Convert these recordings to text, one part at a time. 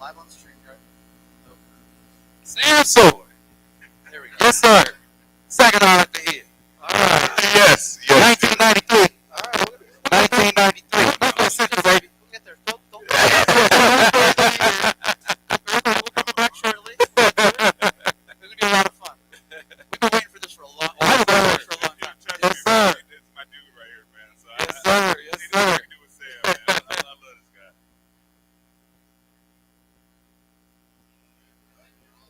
Live on stream, right? Oh. Sam Sword. There we go. Yes, sir. Second on at the head. All right. Yes. 1993. All right. 1993. That's my sister, baby. We'll get there. Don't. We'll come back shortly. It's going to be a lot of fun. We've been waiting for this for a long time. Yes, sir. It's my dude right here, man. So Yes, sir. Yes, sir. I do with Sam, man. I love this guy.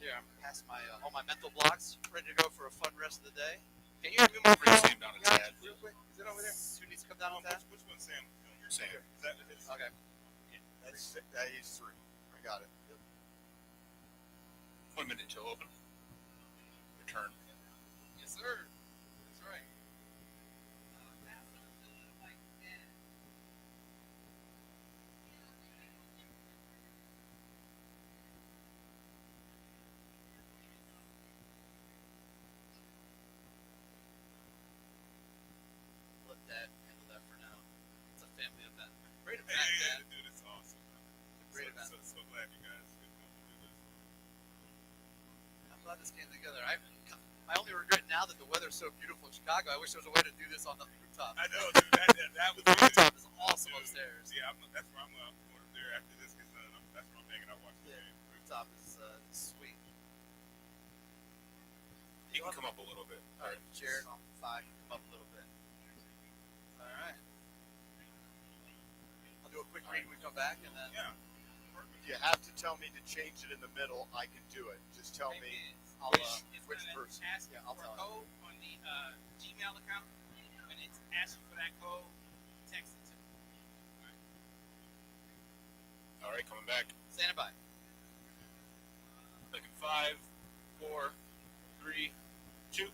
Here, I'm past all my mental blocks, ready to go for a fun rest of the day. Can you hear me more for Sam down a tad? Real quick. Is it over there? Who needs to come down on that? Which one, Sam? Sam. Is that his? Okay. That is 3. I got it. 1 minute till open. Return. Yes, sir. That's right. Let that handle that for now. It's a family event. Great event, Hey, man. dude, it's awesome. Great event. So glad you guys could come to do this. I'm glad this came together. My only regret now that the weather's so beautiful in Chicago, I wish there was a way to do this on the rooftop. I know, dude. That was The rooftop is awesome Dude, upstairs. Yeah, that's where I'm going up there after this gets done. That's where I'm hanging out watching the game. Rooftop is sweet. You can come up a little bit. All right, Jared on 5, come up a little bit. All right. I'll do a quick read when we come back, and then Yeah. If you have to tell me to change it in the middle, I can do it. Just tell me I'll which person. Ask Yeah, I'll for tell a him. code on the Gmail account. When it's asking for that code, text it to me. All right, coming back. Standing by. Second 5, 4, 3, 2.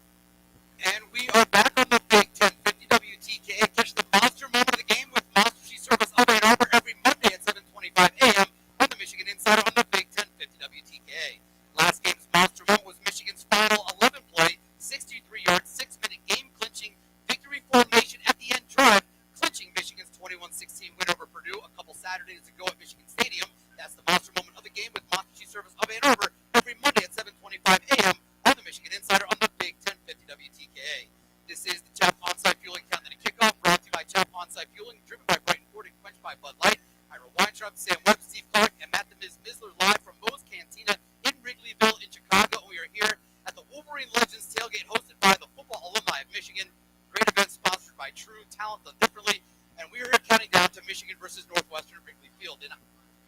And we are back on the Big 1050 WTKA. Catch the monster moment of the game with Monster Cheese Service of Ann Arbor every Monday at 7:25 a.m. on the Michigan Insider on the Big 1050 WTKA. Last game's monster moment was Michigan's final 11-play, 63-yard, 6-minute game-clinching victory formation at the end drive, clinching Michigan's 21-16 win over Purdue a couple Saturdays ago at Michigan Stadium. That's the monster moment of the game with Monster Cheese Service of Ann Arbor every Monday at 7:25 a.m. on the Michigan Insider on the Big 1050 WTKA. This is the Chap On-Site Fueling Cantina Kickoff, brought to you by Chap On-Site Fueling, driven by Brighton Ford and quenched by Bud Light. Ira Weintraub, Sam Webb, Steve Clark, and Matt the Miz Mizler live from Moe's Cantina in Wrigleyville in Chicago. We are here at the Wolverine Legends tailgate hosted by the football alumni of Michigan. Great event sponsored by True Talent Done Differently. And we are here counting down to Michigan versus Northwestern Wrigley Field. And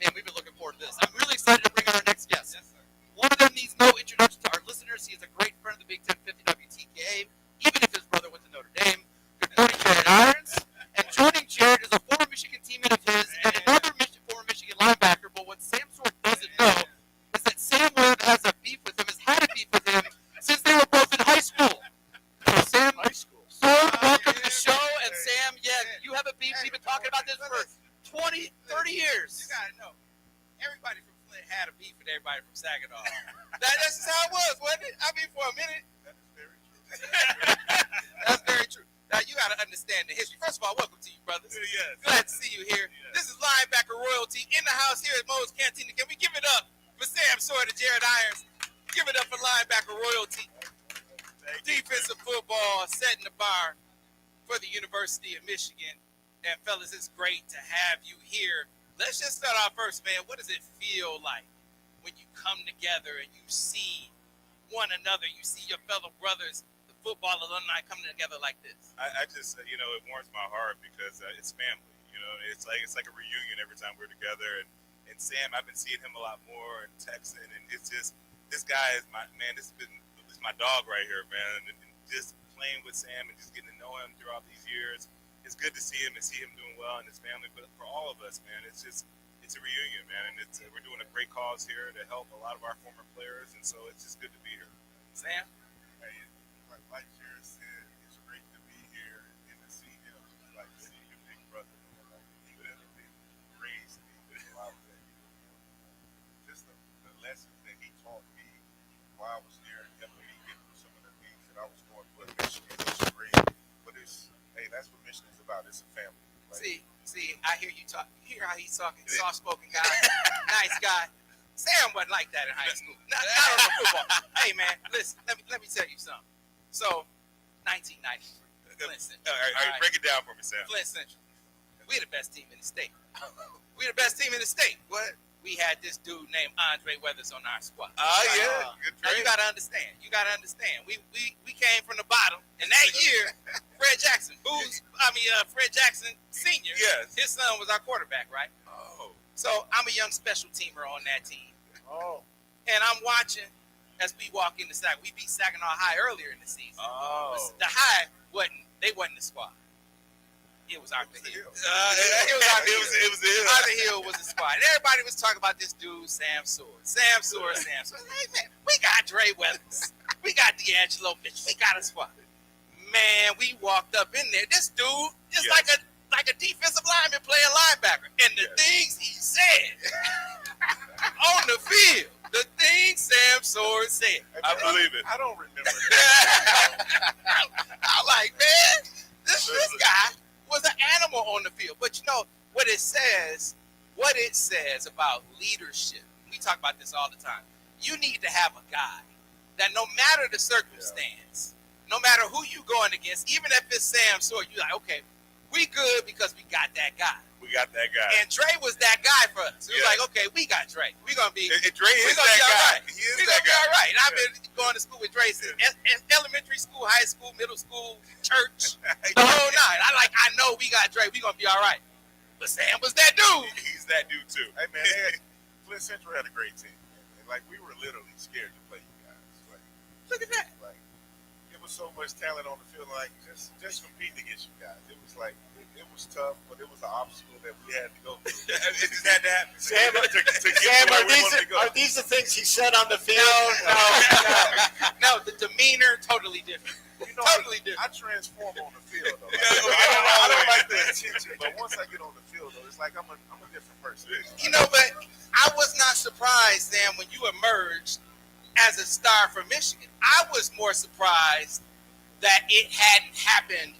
man, we've been looking forward to this. I'm really excited to bring on our next guest. Yes, sir. One of them needs no introduction to our listeners. He is a great friend of the Big 1050 WTKA, even if his brother went to Notre Dame. Good morning, Jared Irons. And joining Jared is a former Michigan teammate of his and another former Michigan linebacker. But what Sam Sword doesn't know is that Sam Webb has a beef with him, has had a beef with him since they were both in high school. So Sam, High school. Sword, welcome to the show. And Sam, you have a beef. We've been talking about this for 20, 30 years. You gotta know, everybody from Flint had a beef with everybody from Saginaw. That's just how it was, wasn't it? I mean, for a minute. That is very true. That's very true. Now, you gotta understand the history. First of all, welcome to you, brothers. Yes. Glad to see you here. Yes. This is linebacker royalty in the house here at Moe's Cantina. Can we give it up for Sam Sawyer and Jared Irons? Give it up for linebacker royalty. Defensive football setting the bar for the University of Michigan. And fellas, it's great to have you here. Let's just start off first, man. What does it feel like when you come together and you see one another, you see your fellow brothers, the football alumni coming together like this? I just, it warms my heart because it's family. It's like a reunion every time we're together. And Sam, I've been seeing him a lot more and texting, and it's just this guy is my man. This is my dog right here, man. And just playing with Sam and just getting to know him throughout these years. It's good to see him and see him doing well and his family. But for all of us, man, it's a reunion, man. And we're doing a great cause here to help a lot of our former players, and so it's just good to be here. Sam? Hey, like Jared said, it's great to be here and to see him, like to see your big brother. He would have been raised me. Just the lessons that he taught me while I was there and helping me get through some of the things that I was going through at Michigan. It's great, but that's what Michigan is about. It's a family. See, I hear you talk. You hear how he's talking, soft-spoken guy, nice guy. Sam wasn't like that in high school. Not on the football. Hey, man, listen, let me tell you something. So, 1993, Flint Central. All right, break it down for me, Sam. Flint Central. We're the best team in the state. We're the best team in the state. What? We had this dude named Andre Weathers on our squad. Yeah. Good now you gotta understand. We came from the bottom, and that year, Fred Jackson Senior. Yes. His son was our quarterback, right? Oh. So I'm a young special teamer on that team. Oh. And I'm watching as we walk into Saginaw. We beat Saginaw High earlier in the season. Oh. The High wasn't the squad. It was Arthur Hill. It was the Hill. Arthur Hill was the squad. And everybody was talking about this dude, Sam Sword. Sam Sword. Hey, man, we got Dre Weathers. We got D'Angelo Mitchell. We got a squad. Man, we walked up in there. This dude is like a defensive lineman playing linebacker. And the things he said on the field, the things Sam Sword said. I believe it. I don't remember that. I'm like, man, this guy was an animal on the field. But you know what it says about leadership. We talk about this all the time. You need to have a guy that no matter the circumstance, no matter who you going against, even if it's Sam Sword, you're like, okay, we good because we got that guy. We got that guy. And Dre was that guy for us. It was like, okay, we got Dre. We're going to be Dre is that guy. Right. He is We're that going to be guy. all right. And I've been going to school with Dre since elementary school, high school, middle school, church, the whole nine. I know we got Dre. We're going to be all right. But Sam was that dude. He's that dude, too. Hey, man, Flint Central had a great team. And, we were literally scared to play you guys. Look at that. It was so much talent on the field. Just competing against you guys. It was it was tough, but it was an obstacle that we had to go through. It just had to happen. Sam, to get Sam, where we wanted to go. are these the things he said on the field? No, the demeanor, totally different. Totally different. I transform on the field, though. Yeah, I don't like the attention, but once I get on the field, though, it's like I'm a different person. You know, but I was not surprised, Sam, when you emerged as a star from Michigan. I was more surprised that it hadn't happened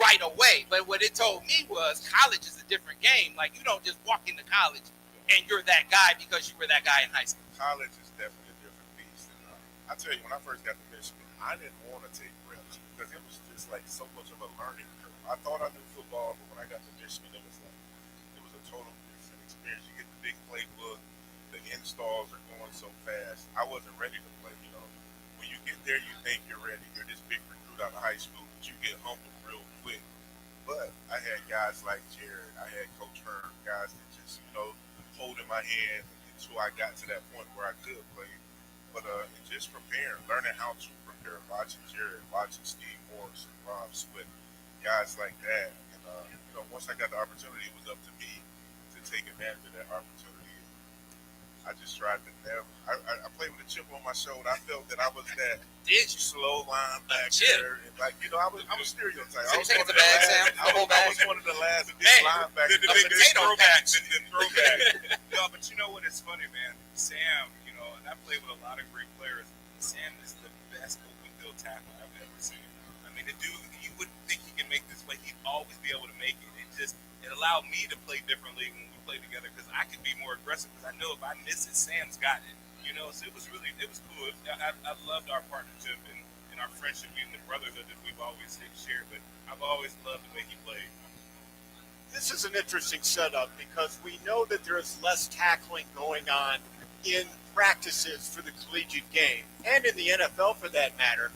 right away. But what it told me was college is a different game. You don't just walk into college and you're that guy because you were that guy in high school. College is definitely a different beast. And, I tell you, when I first got to Michigan, I didn't want to take reps because it was just so much of a learning curve. I thought I knew football, but when I got to Michigan, it was a total different experience. You get the big playbook, the installs are going so fast. I wasn't ready to play. When you get there, you think you're ready. You're this big recruit out of high school, but you get humbled real quick. But I had guys like Jared, I had Coach Hearn, guys that just, holding my hand until I got to that point where I could play. But just preparing, learning how to prepare, watching Jared, watching Steve Morris, and Rob Swift, guys like that. And, once I got the opportunity, it was up to me to take advantage of that opportunity. I just tried to never. I played with a chip on my shoulder. I felt that I was that slow linebacker, and I was stereotyped. So you take it to the bag, Sam? I was one of the last big linebackers. The big throwbacks and throwback. No, but you know what? It's funny, man. Sam, and I played with a lot of great players. Sam is the best open field tackle I've ever seen. I mean, the dude, you wouldn't think he can make this play. He'd always be able to make it. It allowed me to play differently when we played together because I could be more aggressive because I know if I miss it, Sam's got it. So it was cool. I loved our partnership and our friendship and the brotherhood that we've always shared. But I've always loved the way he played. This is an interesting setup because we know that there's less tackling going on in practices for the collegiate game and in the NFL for that matter.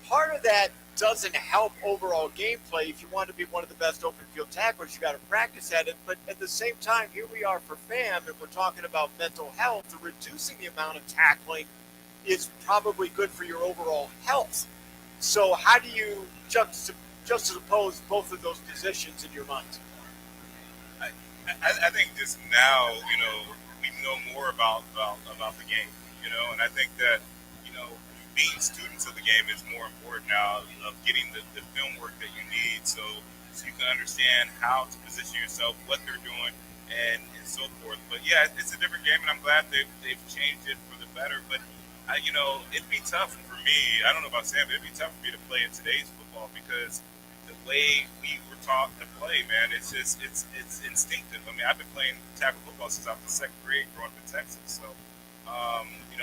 Part of that doesn't help overall gameplay. If you want to be one of the best open field tacklers, you got to practice at it. But at the same time, here we are for FAM, and we're talking about mental health. Reducing the amount of tackling is probably good for your overall health. So how do you juxtapose both of those positions in your mind? I think just now, we know more about the game, and I think that, being students of the game is more important now of getting the film work that you need so you can understand how to position yourself, what they're doing, and so forth. But yeah, it's a different game, and I'm glad they've changed it for the better. But it'd be tough for me. I don't know about Sam, but it'd be tough for me to play in today's football because the way we were taught to play, man. It's just it's instinctive. I mean, I've been playing tackle football since I was in second grade, growing up in Texas. So,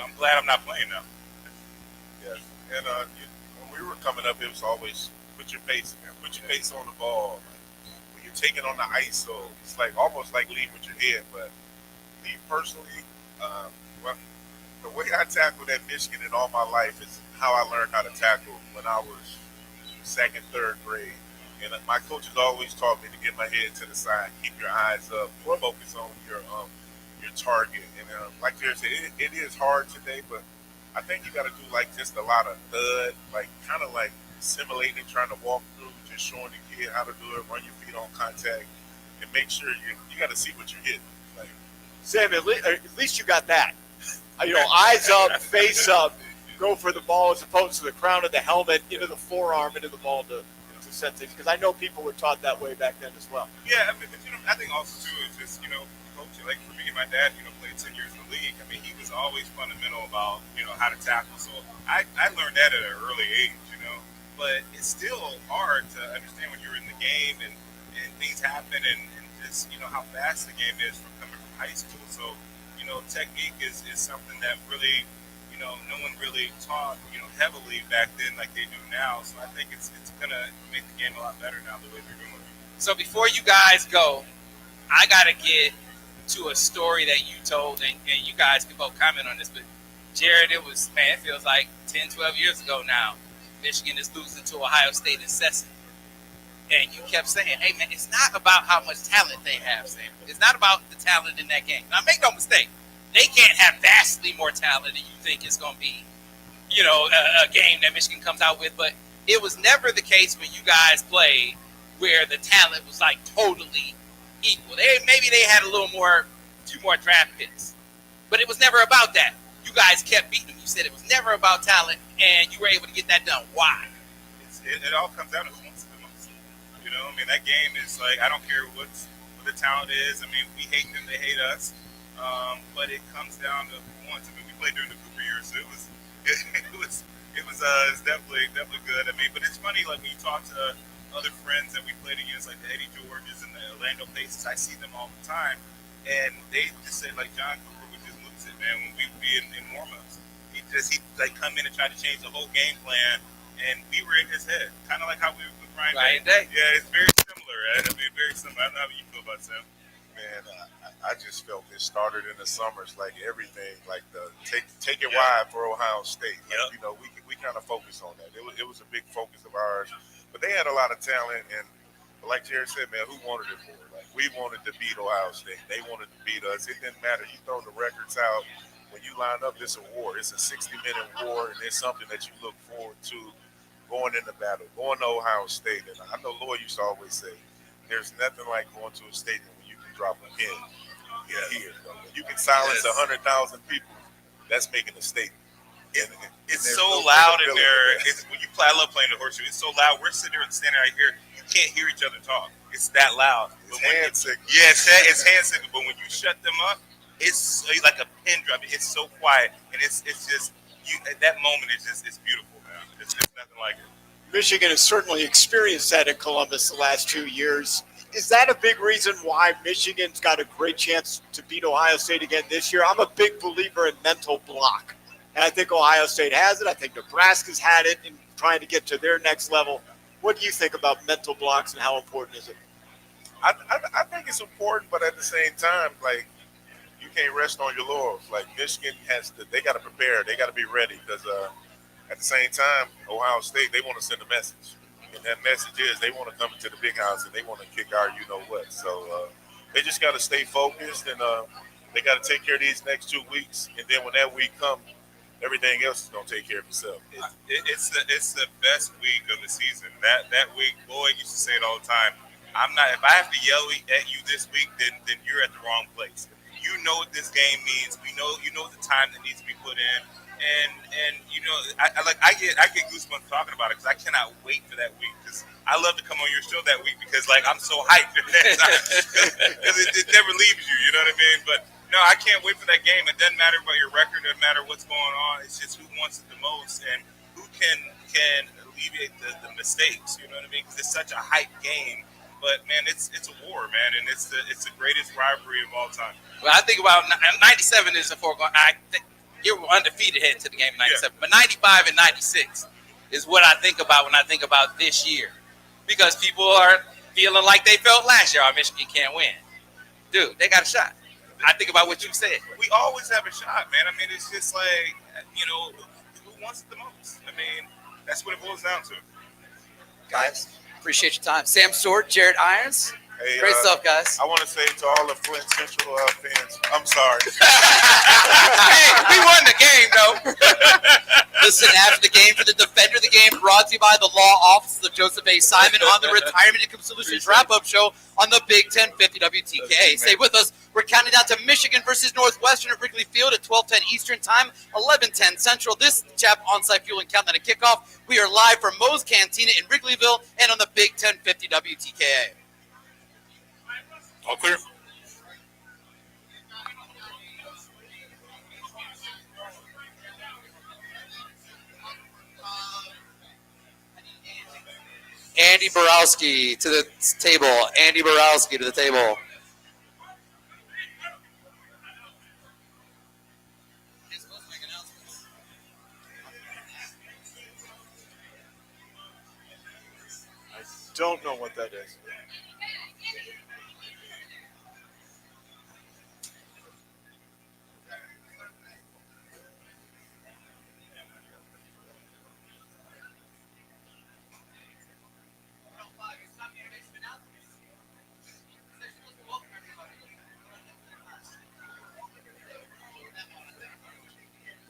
I'm glad I'm not playing now. Yeah, and when we were coming up, it was always put your face on the ball. When you're taking on the ISO, it's like almost like lead with your head. But me personally, well, the way I tackled at Michigan in all my life is how I learned how to tackle when I was second, third grade. And my coaches always taught me to get my head to the side, keep your eyes up, focus on your target. And like Jared said, it is hard today, but I think you got to do like just a lot of thud, like kind of like simulating trying to walk through, just showing the kid how to do it, run your feet on contact, and make sure you got to see what you're hitting. Like, Sam, at least you got that. Eyes up, face up, go for the ball as opposed to the crown of the helmet, into the forearm, into the ball to set things. Because I know people were taught that way back then as well. Yeah, I mean, but, I think also too is just coaching. Like for me, my dad, played 10 years in the league. I mean, he was always fundamental about how to tackle. So I learned that at an early age, But it's still hard to understand when you're in the game and things happen and just how fast the game is from coming from high school. So technique is something that really no one really taught heavily back then like they do now. So I think it's gonna make the game a lot better now the way they're doing it. So before you guys go, I gotta get to a story that you told, and you guys can both comment on this. But Jared, it feels like 10, 12 years ago now. Michigan is losing to Ohio State in Session. And you kept saying, hey, man, it's not about how much talent they have, Sam. It's not about the talent in that game. Now, make no mistake. They can't have vastly more talent than you think it's going to be, a game that Michigan comes out with. But it was never the case when you guys played where the talent was, like, totally equal. Maybe they had a few more draft picks. But it was never about that. You guys kept beating them. You said it was never about talent, and you were able to get that done. Why? It all comes down to coincidence. I mean, that game is like, I don't care what the talent is. I mean, we hate them, they hate us. But it comes down to once. I mean, we played during the Cooper years, so it was definitely good. I mean, but it's funny, like when you talk to other friends that we played against, like the Eddie Georges and the Orlando Paces, I see them all the time, and they just say like John Cooper would just lose it, man, when we would be in warm-ups. He'd like come in and try to change the whole game plan, and we were in his head, kind of like how we were with Ryan Day. Yeah, it's very similar, right? I mean, very similar. I don't know how you feel about it, Sam. man, I just felt it started in the summers, like everything, like the take it wide for Ohio State. Like, we kind of focused on that. It was a big focus of ours, but they had a lot of talent, and like Jared said, man, who wanted it more? Like we wanted to beat Ohio State. They wanted to beat us. It didn't matter. You throw the records out. When you line up, it's a war. It's a 60-minute war, and it's something that you look forward to going into battle, going to Ohio State. And I know Lloyd used to always say, there's nothing like going to a stadium when you can drop a pin here. When you can silence 100,000 people, that's making a statement. It's so loud in there. When you play, I love playing the horseshoe. It's so loud. We're standing right here. You can't hear each other talk. It's that loud. It's hand signal. Yeah, it's hand signal. But when you shut them up, it's like a pin drop. It's so quiet, and it's just you. At that moment, it's beautiful, man. It's nothing like it. Michigan has certainly experienced that in Columbus the last 2 years. Is that a big reason why Michigan's got a great chance to beat Ohio State again this year? I'm a big believer in mental block, and I think Ohio State has it. I think Nebraska's had it in trying to get to their next level. What do you think about mental blocks and how important is it? I think it's important, but at the same time, like, you can't rest on your laurels. Like, Michigan they got to prepare. They got to be ready because at the same time, Ohio State, they want to send a message. And that message is they want to come into the big house and they want to kick our you-know-what. So they just got to stay focused, and they got to take care of these next 2 weeks. And then when that week comes, everything else is going to take care of itself. It's the best week of the season. That week, Lloyd used to say it all the time. If I have to yell at you this week, then you're at the wrong place. You know what this game means. You know the time that needs to be put in, and I get goosebumps talking about it because I cannot wait for that week. Because I love to come on your show that week because I'm so hyped at that time because it never leaves you. You know what I mean? But no, I can't wait for that game. It doesn't matter about your record. It doesn't matter what's going on. It's just who wants it the most and who can alleviate the mistakes. You know what I mean? Because it's such a hype game. But man, it's a war, man, and it's the greatest rivalry of all time. Well, I think about 97 is a foregone. I think you were undefeated heading to the game in 97, but 95 and 96 is what I think about when I think about this year, because people are feeling like they felt last year. Michigan can't win, dude. They got a shot. I think about what you said. We always have a shot, man. I mean, it's just like, who wants it the most? I mean, that's what it boils down to. Guys, appreciate your time. Sam Sword, Jared Irons. Hey, Great stuff, guys. I want to say to all the Flint Central fans, I'm sorry. Hey, we won the game, though. Listen, after the game, for the defender of the game, brought to you by the law office of Joseph A. Simon on the Retirement Income Solutions wrap-up show on the Big 1050 WTKA. Stay with us. We're counting down to Michigan versus Northwestern at Wrigley Field at 12:10 Eastern Time, 11:10 Central. This Chap on-site fuel and countdown to kickoff. We are live from Moe's Cantina in Wrigleyville and on the Big 1050 WTKA. All clear. Andy Borowski to the table. Andy Borowski to the table. I don't know what that is.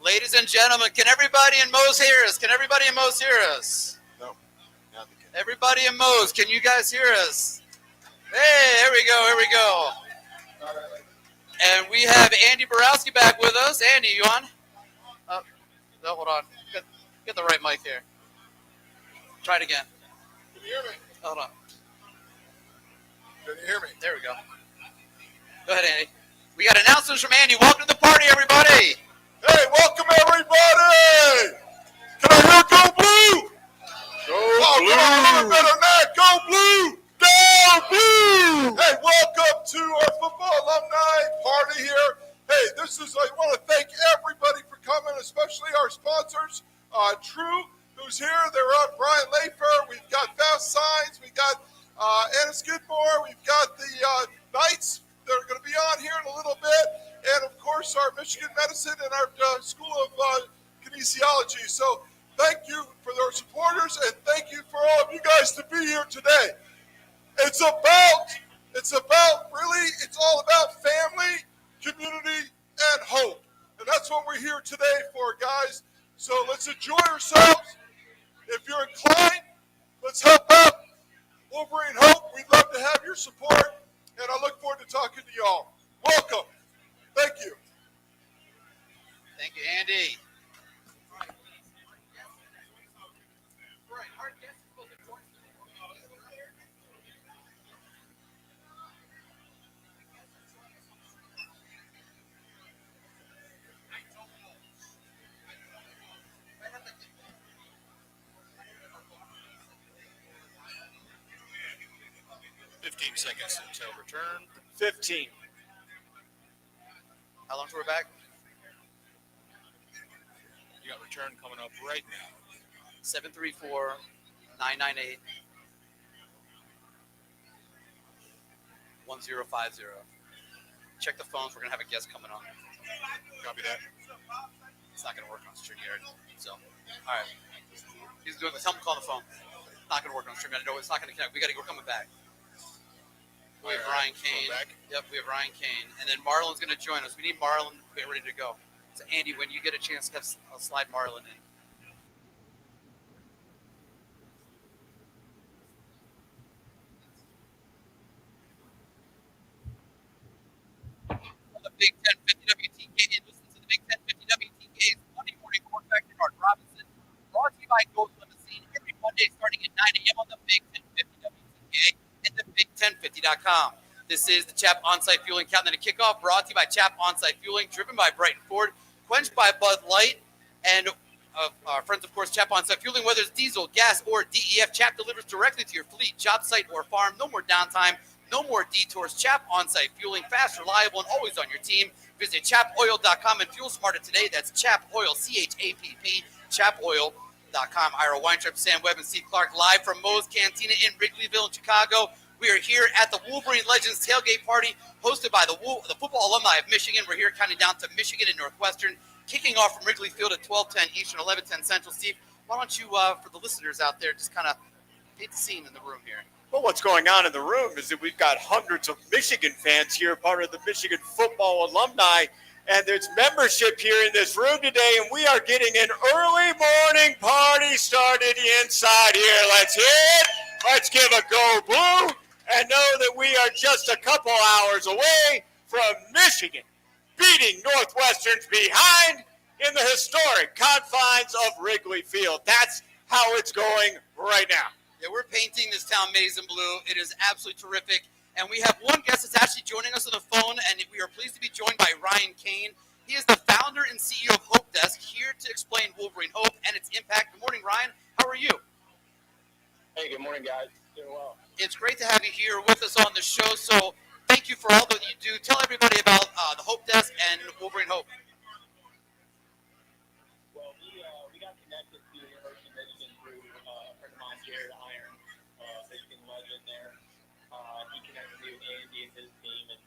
Ladies and gentlemen, can everybody in Moe's hear us? Can everybody in Moe's hear us? No, not the case. Everybody in Moe's, can you guys hear us? Hey, here we go, here we go. And we have Andy Borowski back with us. Andy, you on? No, hold on. Get the right mic here. Try it again. Can you hear me? Hold on. Can you hear me? There we go. Go ahead, Andy. We got announcements from Andy. Welcome to the party, everybody. Hey, welcome everybody! Can I hear Go Blue? Go Blue! Come on, a little better than that. Go Blue! Go Blue! Hey, welcome to our football alumni party here. Hey, I want to thank everybody for coming, especially our sponsors. True, who's here. They're on Brian Layfair. We've got Fast Signs. We've got Anna Skidmore. We've got the Knights that are going to be on here in a little bit. And, of course, our Michigan Medicine and our School of Kinesiology. So thank you for their supporters, and thank you for all of you guys to be here today. It's all about family, community, and hope. And that's what we're here today for, guys. So let's enjoy ourselves. If you're inclined, let's help out Wolverine Hope. We'd love to have your support, and I look forward to talking to y'all. Welcome. Thank you. Thank you, Andy. 15 seconds until return. 15. How long till we're back? You got return coming up right now. 734-998-1050. Check the phones. We're going to have a guest coming on. Copy that. It's not going to work on StreamYard. So, all right. He's doing this. Tell him to call on the phone. It's not going to work on StreamYard. No, it's not going to connect. We're coming back. We have Ryan Kane. Yep, we have Ryan Kane. And then Marlon's going to join us. We need Marlon to get ready to go. So, Andy, when you get a chance, I'll slide Marlon in. On the Big 1050 WTK, listen to the Big 1050 WTK's Monday morning quarterback, Bernard Robinson, brought to you by Gold Limousine every Monday starting at 9 a.m. on the Big 1050 WTK and the Big1050.com. This is the Chap On-Site Fueling Countdown to Kickoff, brought to you by Chap On-Site Fueling, driven by Brighton Ford, quenched by Bud Light, and of our friends, of course, Chap On-Site Fueling. Whether it's diesel, gas, or DEF, Chap delivers directly to your fleet, job site, or farm. No more downtime, no more detours. Chap On-Site Fueling, fast, reliable, and always on your team. Visit chapoil.com and fuel smarter today. That's Chap Oil, CHAPP, chapoil.com. Ira Weintraub, Sam Webb, and Steve Clark live from Moe's Cantina in Wrigleyville in Chicago. We are here at the Wolverine Legends tailgate party hosted by the football alumni of Michigan. We're here counting down to Michigan and Northwestern, kicking off from Wrigley Field at 12:10 Eastern, 11:10 Central. Steve, why don't you, for the listeners out there, just kind of paint the scene in the room here? Well, what's going on in the room is that we've got hundreds of Michigan fans here, part of the Michigan football alumni, and there's membership here in this room today, and we are getting an early morning party started inside here. Let's hear it. Let's give a go blue, and know that we are just a couple hours away from Michigan beating Northwestern's behind in the historic confines of Wrigley Field. That's how it's going right now. Yeah, we're painting this town maize and blue. It is absolutely terrific. And we have one guest that's actually joining us on the phone, and we are pleased to be joined by Ryan Kane. He is the founder and CEO of Hope Desk, here to explain Wolverine Hope and its impact. Good morning, Ryan. How are you? Hey, good morning, guys. Doing well. It's great to have you here with us on the show. So thank you for all that you do. Tell everybody about the Hope Desk and Wolverine Hope. Well, we got connected to the University of Michigan through a friend of mine, Ira Weintraub, Michigan legend there. He connected me with Andy and his team, and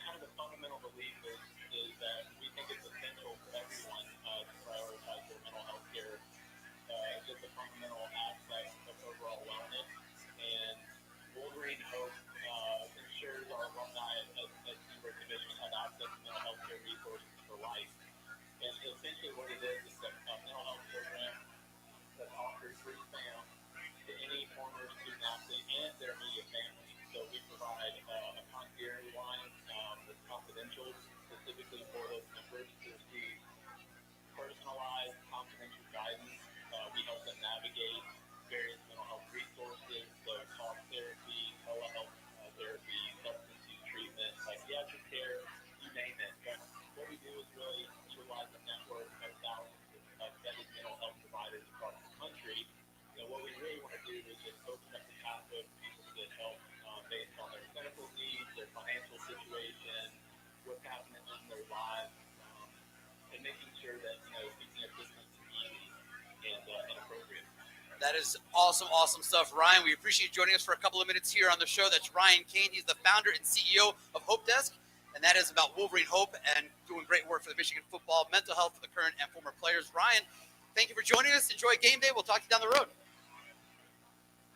kind of the fundamental belief is that we think it's essential for everyone to prioritize their mental health care. It's just a fundamental aspect of overall wellness, and Wolverine Hope ensures our alumni at the University of Michigan have access to mental health care resources for life. And essentially what it is a mental health program that's offered free SAM to any former student athlete and their immediate family. So we provide a concierge line that's confidential specifically for those members to receive personalized, confidential guidance. We help them navigate various mental health resources, so talk therapy, telehealth therapy, substance use treatment, psychiatric care, you name it. But what we do is really utilize a network of thousands of vetted mental health providers across the country. What we really want to do is just open up the pathway for people to get help based on their clinical needs, their financial situation, what's happening in their lives, and making sure that seeking assistance is easy and appropriate. That is awesome, awesome stuff. Ryan, we appreciate you joining us for a couple of minutes here on the show. That's Ryan Kane. He's the founder and CEO of Hope Desk, and that is about Wolverine Hope and doing great work for the Michigan football, mental health for the current and former players. Ryan, thank you for joining us. Enjoy game day. We'll talk to you down the road.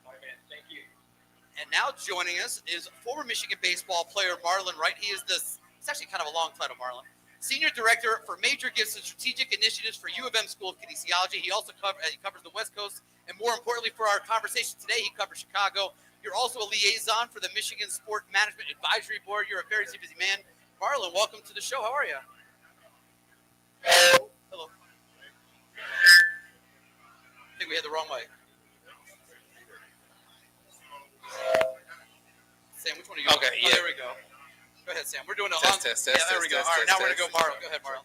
All right, man. Thank you. And now joining us is former Michigan baseball player Marlon Wright. He is it's actually kind of a long title, Marlon. Senior Director for Major Gifts and Strategic Initiatives for U of M School of Kinesiology. He also covers the West Coast, and more importantly for our conversation today, he covers Chicago. You're also a liaison for the Michigan Sport Management Advisory Board. You're a very busy man. Marlon, welcome to the show. How are you? Hello. I think we had the wrong mic. Sam, which one are you? Okay, yeah. There we go. Go ahead, Sam. We're doing a Test. Yeah, there we go. All right, now we're going to go Marlon. Go ahead, Marlon.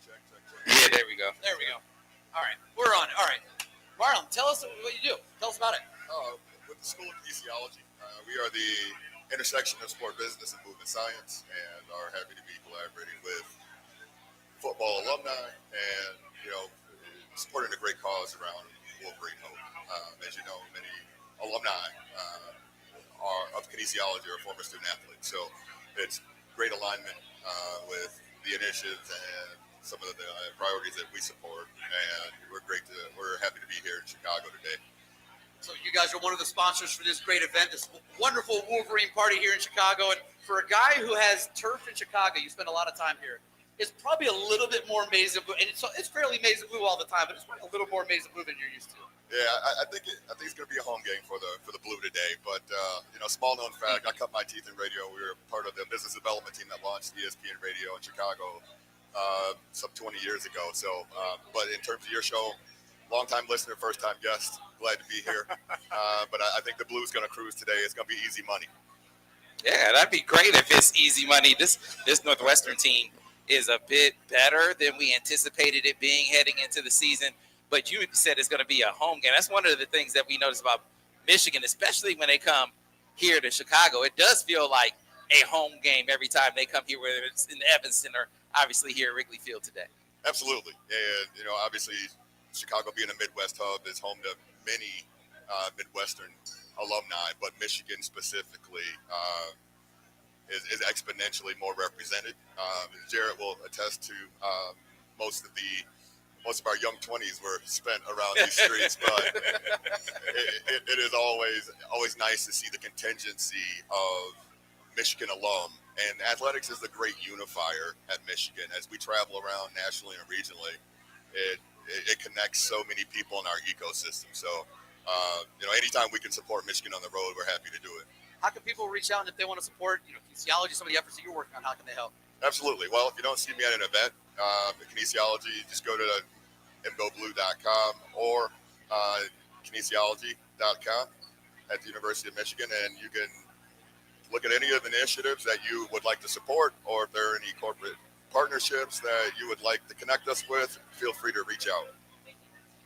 Yeah, there we go. There we go. All right, we're on. All right. Marlon, tell us what you do. Tell us about it. With the School of Kinesiology, we are the intersection of sport business and movement science, and are happy to be collaborating with football alumni and, supporting a great cause around Wolverine Hope. As you know, many alumni of kinesiology are former student athletes, so it's great alignment with the initiatives and some of the priorities that we support, and we're happy to be here in Chicago today. So you guys are one of the sponsors for this great event, this wonderful Wolverine party here in Chicago. And for a guy who has turf in Chicago, you spend a lot of time here. It's probably a little bit more maize and blue, and it's fairly maize and blue all the time, but it's probably a little more maize and blue than you're used to. Yeah, I think it's going to be a home game for the Blue today. But small known fact, I cut my teeth in radio. We were part of the business development team that launched ESPN Radio in Chicago some 20 years ago. So, but in terms of your show, long-time listener, first-time guest, glad to be here. But I think the Blue's going to cruise today. It's going to be easy money. Yeah, that'd be great if it's easy money. This Northwestern team is a bit better than we anticipated it being heading into the season. but you said it's going to be a home game. That's one of the things that we notice about Michigan, especially when they come here to Chicago. It does feel like a home game every time they come here, whether it's in Evanston or obviously here at Wrigley Field today. Absolutely. And, obviously Chicago being a Midwest hub is home to many Midwestern alumni, but Michigan specifically is exponentially more represented. Jarrett will attest to most of our young 20s were spent around these streets, but it is always nice to see the contingency of Michigan alum. And athletics is a great unifier at Michigan. As we travel around nationally and regionally, it connects so many people in our ecosystem. So, anytime we can support Michigan on the road, we're happy to do it. How can people reach out, and if they want to support, kinesiology, some of the efforts that you're working on, how can they help? Absolutely. Well, if you don't see me at an event, kinesiology, just go to mgoblue.com or kinesiology.com at the University of Michigan, and you can look at any of the initiatives that you would like to support, or if there are any corporate partnerships that you would like to connect us with, feel free to reach out.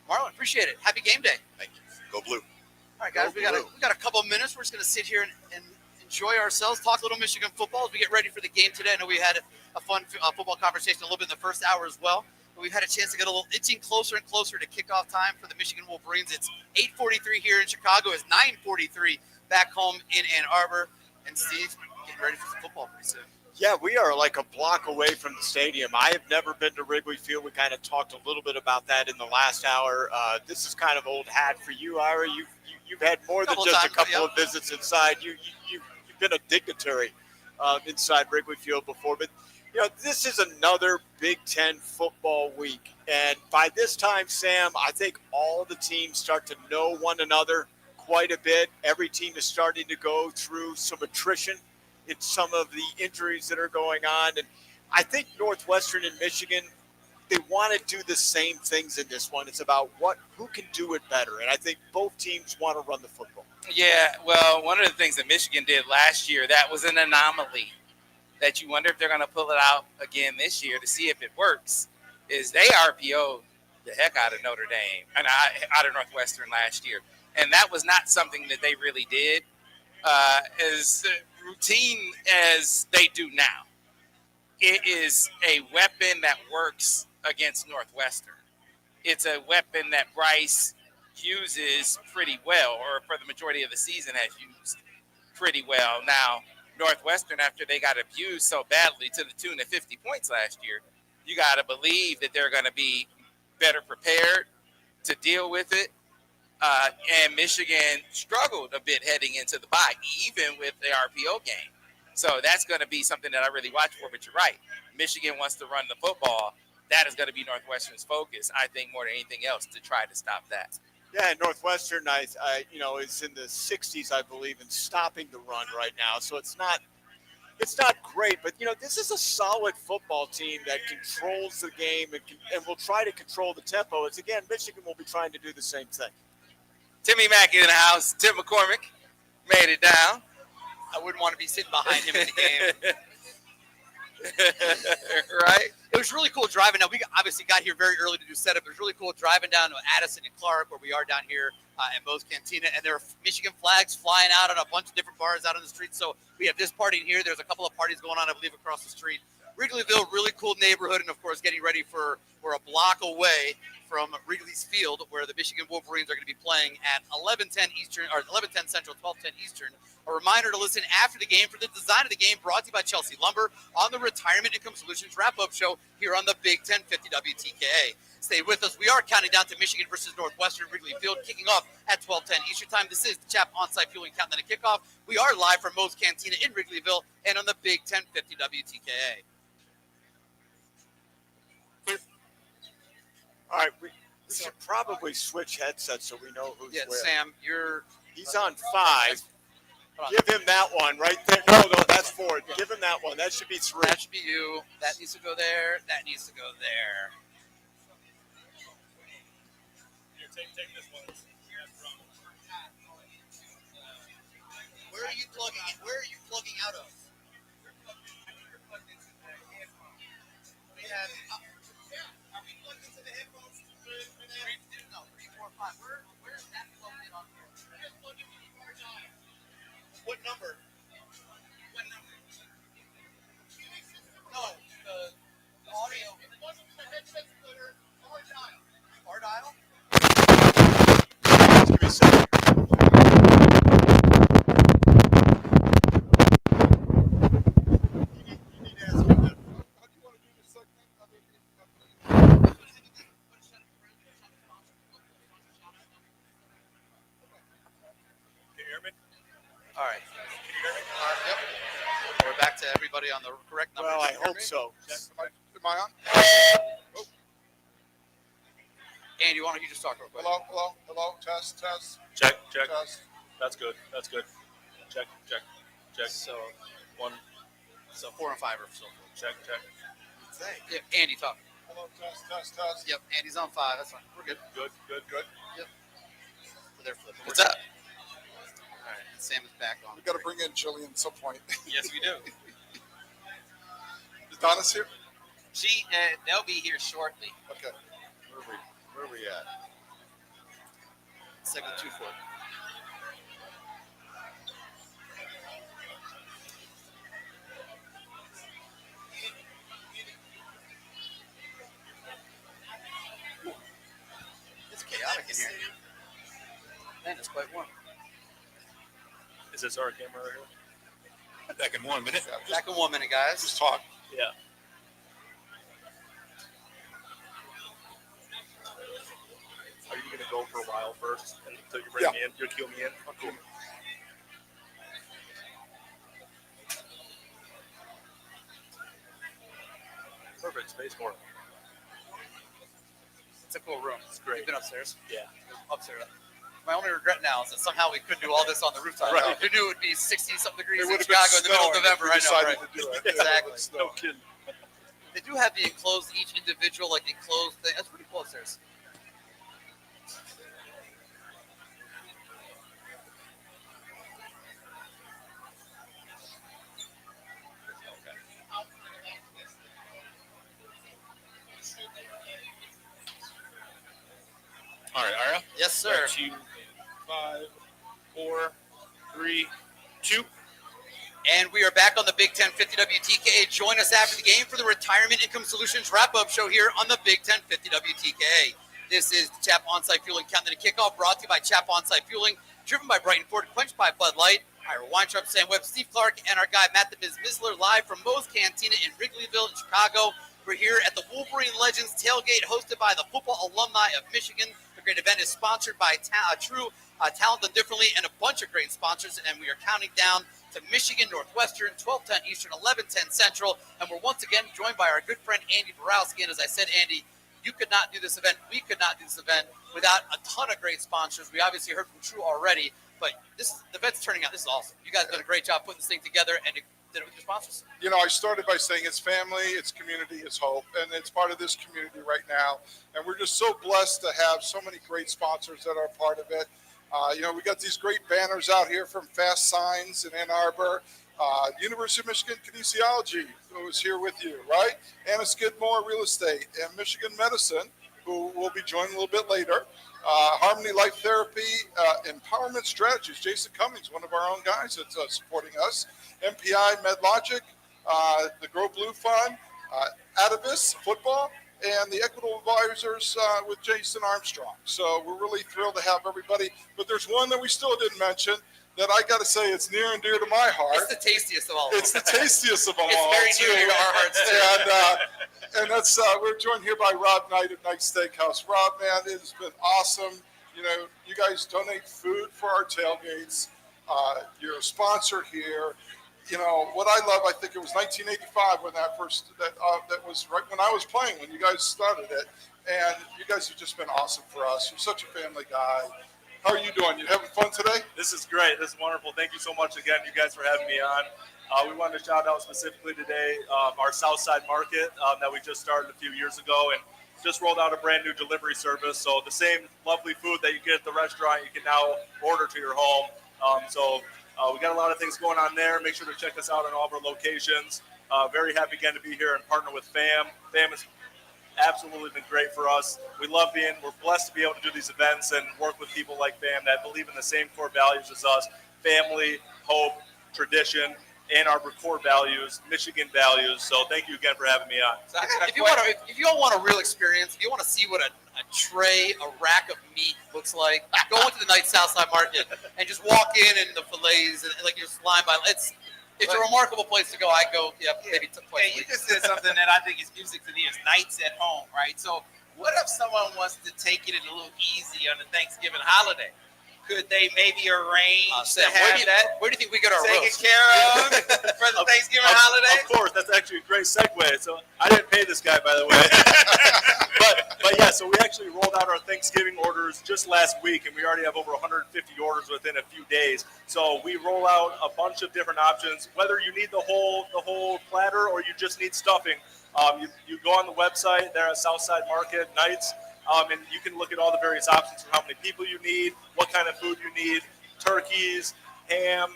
Marlon, appreciate it. Happy game day. Thank you. Go Blue. All right, guys, we got a couple of minutes. We're just going to sit here and enjoy ourselves, talk a little Michigan football as we get ready for the game today. I know we had a fun football conversation a little bit in the first hour as well. But we've had a chance to get a little itching closer and closer to kickoff time for the Michigan Wolverines. It's 8:43 here in Chicago. It's 9:43 back home in Ann Arbor. And Steve, getting ready for some football pretty soon. Yeah, we are like a block away from the stadium. I have never been to Wrigley Field. We kind of talked a little bit about that in the last hour. This is kind of old hat for you, Ira. You've had more than just a couple of visits inside. You've been a dignitary inside Wrigley Field before. But, this is another Big Ten football week. And by this time, Sam, I think all the teams start to know one another quite a bit. Every team is starting to go through some attrition in some of the injuries that are going on. And I think Northwestern and Michigan, they want to do the same things in this one. It's about who can do it better. And I think both teams want to run the football. Yeah, well, one of the things that Michigan did last year, that was an anomaly that you wonder if they're going to pull it out again this year to see if it works, is they RPO'd the heck out of Notre Dame and out of Northwestern last year. And that was not something that they really did as routine as they do now. It is a weapon that works against Northwestern. It's a weapon that Bryce uses pretty well, or for the majority of the season has used pretty well. Now, Northwestern, after they got abused so badly to the tune of 50 points last year, you got to believe that they're going to be better prepared to deal with it. And Michigan struggled a bit heading into the bye, even with the RPO game. So that's going to be something that I really watch for. But you're right. Michigan wants to run the football. That is going to be Northwestern's focus, I think, more than anything else, to try to stop that. Yeah, Northwestern, is in the 60s, I believe, in stopping the run right now. So it's not great, but this is a solid football team that controls the game and will try to control the tempo. It's again, Michigan will be trying to do the same thing. Timmy Mack in the house. Tim McCormick made it down. I wouldn't want to be sitting behind him in the game. Right? It was really cool driving down. We obviously got here very early to do setup. It was really cool driving down to Addison and Clark, where we are down here in Moe's Cantina, and there are Michigan flags flying out on a bunch of different bars out on the street. So we have this party in here. There's a couple of parties going on, I believe, across the street. Wrigleyville, really cool neighborhood, and of course, getting ready we're a block away from Wrigley's Field, where the Michigan Wolverines are going to be playing at 11:10 Eastern, or 11:10 Central, 12:10 Eastern. A reminder to listen after the game for the design of the game, brought to you by Chelsea Lumber on the Retirement Income Solutions wrap-up show here on the Big 1050 WTKA. Stay with us. We are counting down to Michigan versus Northwestern Wrigley Field, kicking off at 12:10 Eastern Time. This is the Chap On-Site Fueling Countdown to Kickoff. We are live from Moe's Cantina in Wrigleyville and on the Big 1050 WTKA. All right, we should probably switch headsets so we know who's where. Sam, he's on 5. Give him that one right there. No, that's 4. Yeah. Give him that one. That should be 3. That should be you. That needs to go there. That needs to go there. Here, take this one. Where are you plugging in? Where are you plugging out of? We have. Are we plugged into the headphones? everybody on the correct number. Well, I Can you hear hope me? so. Am I on? Andy, why don't you just talk real quick? Hello. Test. Check. Test. That's good. Check. So, One. so 4 and 5 or so. Check. Yeah, Andy, talk. Hello. Test. Yep, Andy's on 5. That's fine. We're good. Good. Yep. So they're flipping. What's up? All right, Sam is back on. We got to bring in Jillian at some point. Yes, we do. Is Donna's here? They'll be here shortly. Okay. Where are we at? Segment 2-4. It's chaotic in here. Man, it's quite warm. Is this our camera right here? Back in 1 minute. Back in 1 minute, guys. Just talk. Yeah. Are you going to go for a while first until you bring me in? You'll cue me in? Oh, cool. Perfect space for it. It's a cool room. It's great. You've been upstairs? Yeah. Upstairs. My only regret now is that somehow we couldn't do all this on the rooftop. Right. Who knew it would be 60-something degrees It in would have been Chicago in the middle of snowing if November? we I know, decided right? to do it. Exactly. No kidding. They do have the enclosed, each individual, like enclosed thing. That's pretty cool upstairs. All right, Ira. Yes, sir. 2, 5, 4, 3, 2. And we are back on the Big Ten 50 WTKA. Join us after the game for the Retirement Income Solutions wrap-up show here on the Big Ten 50 WTKA. This is Chap On-Site Fueling Cantina Kickoff, brought to you by Chap On-Site Fueling, driven by Brighton Ford, quenched by Bud Light. Ira Weintraub, Sam Webb, Steve Clark, and our guy Matt the Biz Missler, live from Moe's Cantina in Wrigleyville in Chicago. We're here at the Wolverine Legends Tailgate, hosted by the Football Alumni of Michigan. The great event is sponsored by True Talent Done Differently and a bunch of great sponsors, and we are counting down to Michigan Northwestern, 12:10 Eastern, 11:10 Central, and we're once again joined by our good friend Andy Borowski. And as I said, Andy, you could not do this event, we could not do this event without a ton of great sponsors. We obviously heard from True already, but the event's turning out. This is awesome. You guys have done a great job putting this thing together, and you did it with your sponsors. You know, I started by saying it's family, it's community, it's hope, and it's part of this community right now. And we're just so blessed to have so many great sponsors that are part of it. You know, we got these great banners out here from Fast Signs in Ann Arbor, University of Michigan Kinesiology, who is here with you, right? Anna Skidmore Real Estate, and Michigan Medicine, who will be joining a little bit later. Harmony Life Therapy, Empowerment Strategies, Jason Cummings, one of our own guys that's supporting us. MPI MedLogic, the Grow Blue Fund, Atavis Football, and the Equitable Advisors with Jason Armstrong. So we're really thrilled to have everybody. But there's one that we still didn't mention that I got to say it's near and dear to my heart. It's the tastiest of all. It's the tastiest of them all. It's very near to our hearts, too. And that's we're joined here by Rob Knight at Knight Steakhouse. Rob, man, it has been awesome. You know, you guys donate food for our tailgates. You're a sponsor here. You know, what I love, I think it was 1985 when that was right when I was playing, when you guys started it. And you guys have just been awesome for us. You're such a family guy. How are you doing? You having fun today? This is great. This is wonderful. Thank you so much again, you guys, for having me on. We wanted to shout out specifically today our Southside Market that we just started a few years ago and just rolled out a brand new delivery service. So the same lovely food that you get at the restaurant, you can now order to your home. We got a lot of things going on there. Make sure to check us out on all of our locations. Very happy again to be here and partner with FAM. FAM has absolutely been great for us. We're blessed to be able to do these events and work with people like FAM that believe in the same core values as us: family, hope, tradition, and our core values, Michigan values. So thank you again for having me on. So if you all want a real experience, if you want to see what a tray, a rack of meat looks like, go into the Knight Southside Market and just walk in and the fillets and like you're flying by. It's a remarkable place to go. I go, maybe twice. Hey, you just said something that I think is music to the ears. Nights at home, right? So what if someone wants to take it a little easy on the Thanksgiving holiday? Could they maybe arrange to Sam, have that where do you think we get our taken roast? care of for the Thanksgiving holiday? Of course, that's actually a great segue. So I didn't pay this guy, by the way. but yeah, so we actually rolled out our Thanksgiving orders just last week, and we already have over 150 orders within a few days. So we roll out a bunch of different options. Whether you need the whole platter or you just need stuffing, you go on the website there at Southside Market Nights. And you can look at all the various options for how many people you need, what kind of food you need, turkeys, ham,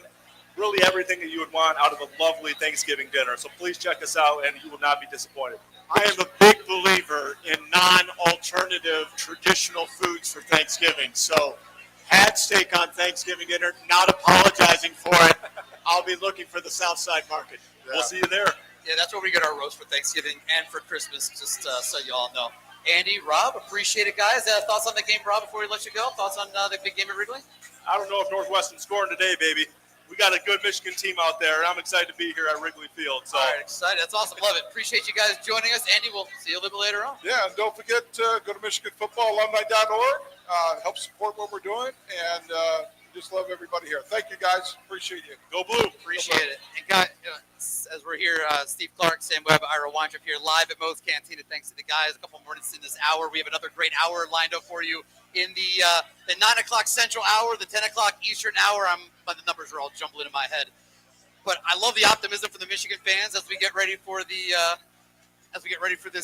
really everything that you would want out of a lovely Thanksgiving dinner. So please check us out, and you will not be disappointed. I am a big believer in non-alternative traditional foods for Thanksgiving. So, had steak on Thanksgiving dinner, not apologizing for it. I'll be looking for the Southside Market. We'll see you there. Yeah, that's where we get our roast for Thanksgiving and for Christmas, just so you all know. Andy, Rob, appreciate it, guys. Thoughts on the game, Rob, before we let you go? Thoughts on the big game at Wrigley? I don't know if Northwestern's scoring today, baby. We got a good Michigan team out there, and I'm excited to be here at Wrigley Field. So. All right, excited. That's awesome. Love it. Appreciate you guys joining us. Andy, we'll see you a little bit later on. Yeah, and don't forget to go to MichiganFootballAlumni.org. Help support what we're doing, and just love everybody here. Thank you, guys. Appreciate you. Go Blue. Appreciate it. And guys, as we're here, Steve Clark, Sam Webb, Ira Weintraub here live at Moe's Cantina. Thanks to the guys. A couple more minutes in this hour. We have another great hour lined up for you in the 9 o'clock Central hour, the 10 o'clock Eastern hour. The numbers are all jumbling in my head. But I love the optimism for the Michigan fans as we get ready for this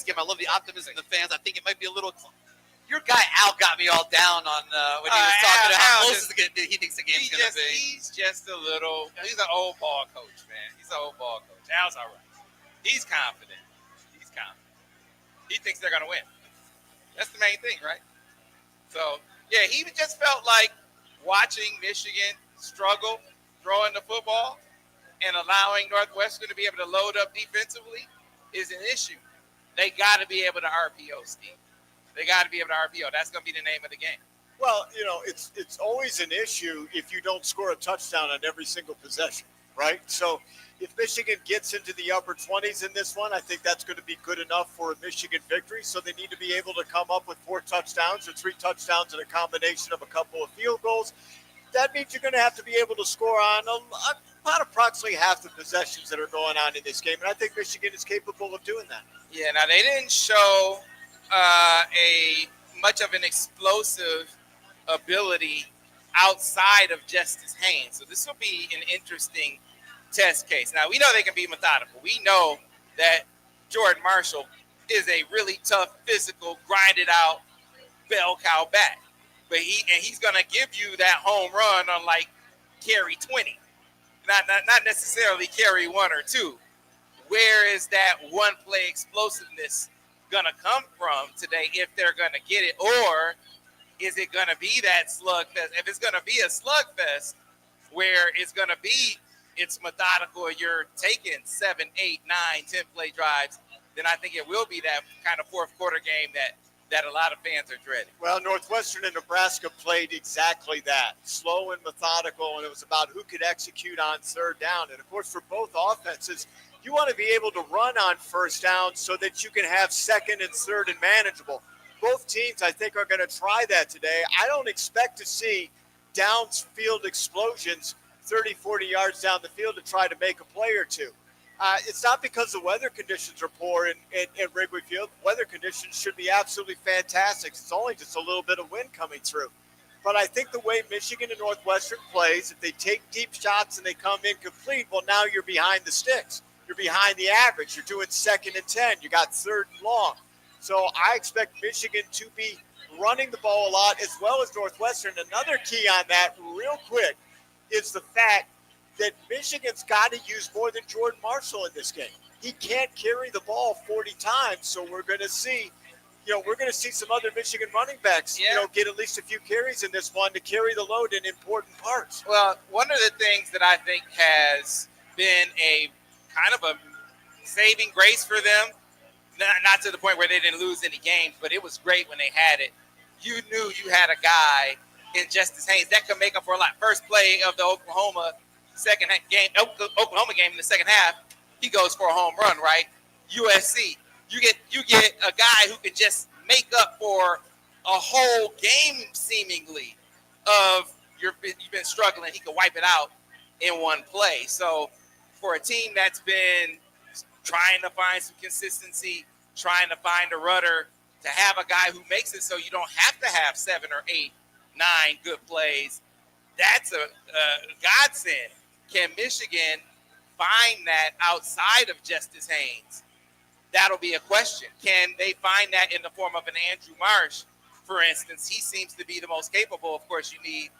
game. I love the optimism of the fans. I think it might be a little. Your guy Al got me all down on when he was talking about how close he thinks the game's going to be. He's just a little. He's an old ball coach, man. He's an old ball coach. Al's all right. He's confident. He thinks they're going to win. That's the main thing, right? So, yeah, he just felt like watching Michigan struggle throwing the football and allowing Northwestern to be able to load up defensively is an issue. They got to be able to RPO, Steve. They got to be able to RPO. That's going to be the name of the game. Well, it's always an issue if you don't score a touchdown on every single possession, right? So if Michigan gets into the upper 20s in this one, I think that's going to be good enough for a Michigan victory. So they need to be able to come up with 4 touchdowns or 3 touchdowns and a combination of a couple of field goals. That means you're going to have to be able to score on about approximately half the possessions that are going on in this game. And I think Michigan is capable of doing that. Yeah, now they didn't show a much of an explosive ability outside of Justice Haynes. So this will be an interesting test case. Now, we know they can be methodical. We know that Jordan Marshall is a really tough, physical, grinded out bell cow back. But he's going to give you that home run on like carry 20. Not necessarily carry 1 or 2. Where is that one play explosiveness going to come from today if they're going to get it? Or is it going to be that slugfest? If it's going to be a slugfest where it's going to be it's methodical, you're taking 7, 8, 9, 10 play drives, then I think it will be that kind of fourth quarter game that a lot of fans are dreading. Well, Northwestern and Nebraska played exactly that, slow and methodical, and it was about who could execute on third down. And, of course, for both offenses, you want to be able to run on first down so that you can have second and third and manageable. Both teams, I think, are going to try that today. I don't expect to see downfield explosions 30, 40 yards down the field to try to make a play or two. It's not because the weather conditions are poor in Wrigley Field. Weather conditions should be absolutely fantastic. It's only just a little bit of wind coming through. But I think the way Michigan and Northwestern plays, if they take deep shots and they come incomplete, well, now you're behind the sticks. You're behind the average. You're doing 2nd and 10. You got 3rd and long. So I expect Michigan to be running the ball a lot as well as Northwestern. Another key on that real quick is the fact that Michigan's got to use more than Jordan Marshall in this game. He can't carry the ball 40 times, so we're going to see, some other Michigan running backs, get at least a few carries in this one to carry the load in important parts. Well, one of the things that I think has been a kind of a saving grace for them, not to the point where they didn't lose any games, but it was great when they had it. You knew you had a guy in Justice Haynes that could make up for a lot. First play of the Oklahoma game in the second half, he goes for a home run, right? USC, you get a guy who can just make up for a whole game seemingly of you've been struggling, he could wipe it out in one play. So for a team that's been trying to find some consistency, trying to find a rudder, to have a guy who makes it so you don't have to have 7 or 8, 9 good plays, that's a godsend. Can Michigan find that outside of Justice Haynes? That'll be a question. Can they find that in the form of an Andrew Marsh, for instance? He seems to be the most capable. Of course, you need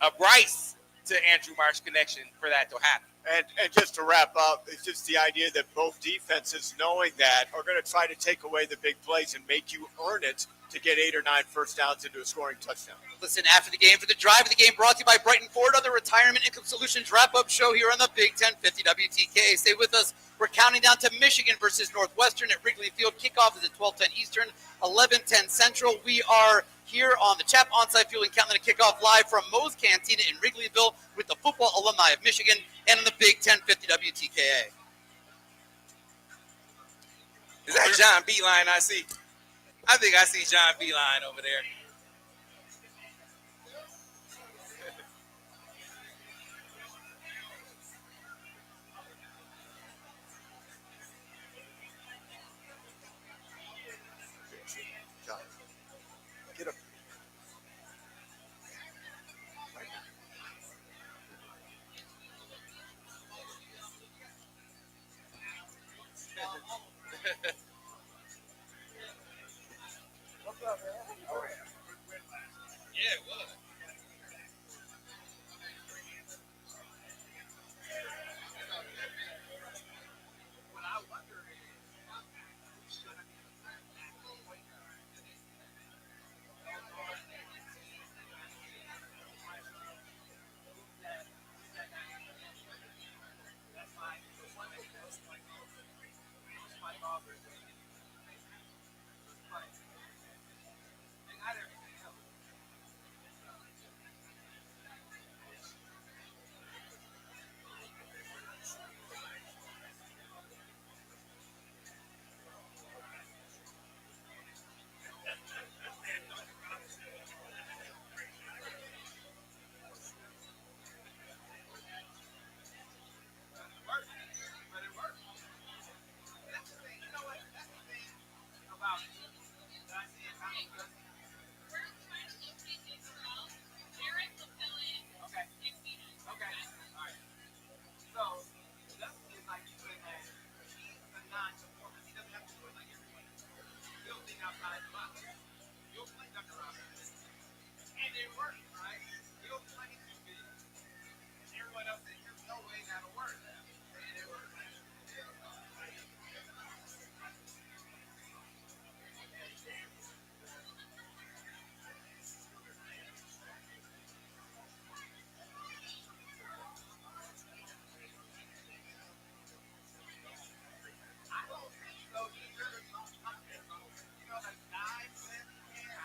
a Bryce to Andrew Marsh connection for that to happen. And just to wrap up, it's just the idea that both defenses, knowing that, are going to try to take away the big plays and make you earn it to get 8 or 9 first downs into a scoring touchdown. Listen, after the game, for the drive of the game, brought to you by Brighton Ford on the Retirement Income Solutions wrap-up show here on the Big 1050 WTK. Stay with us. We're counting down to Michigan versus Northwestern at Wrigley Field. Kickoff is at 12:10 Eastern, 11:10 Central. We are here on the CHAP Onsite Fuel and Countdown to Kickoff live from Moe's Cantina in Wrigleyville with the football alumni of Michigan and on the Big 1050 WTKA. Is that John Beeline I see? I think I see John Beeline over there. Get up. Yeah, it was.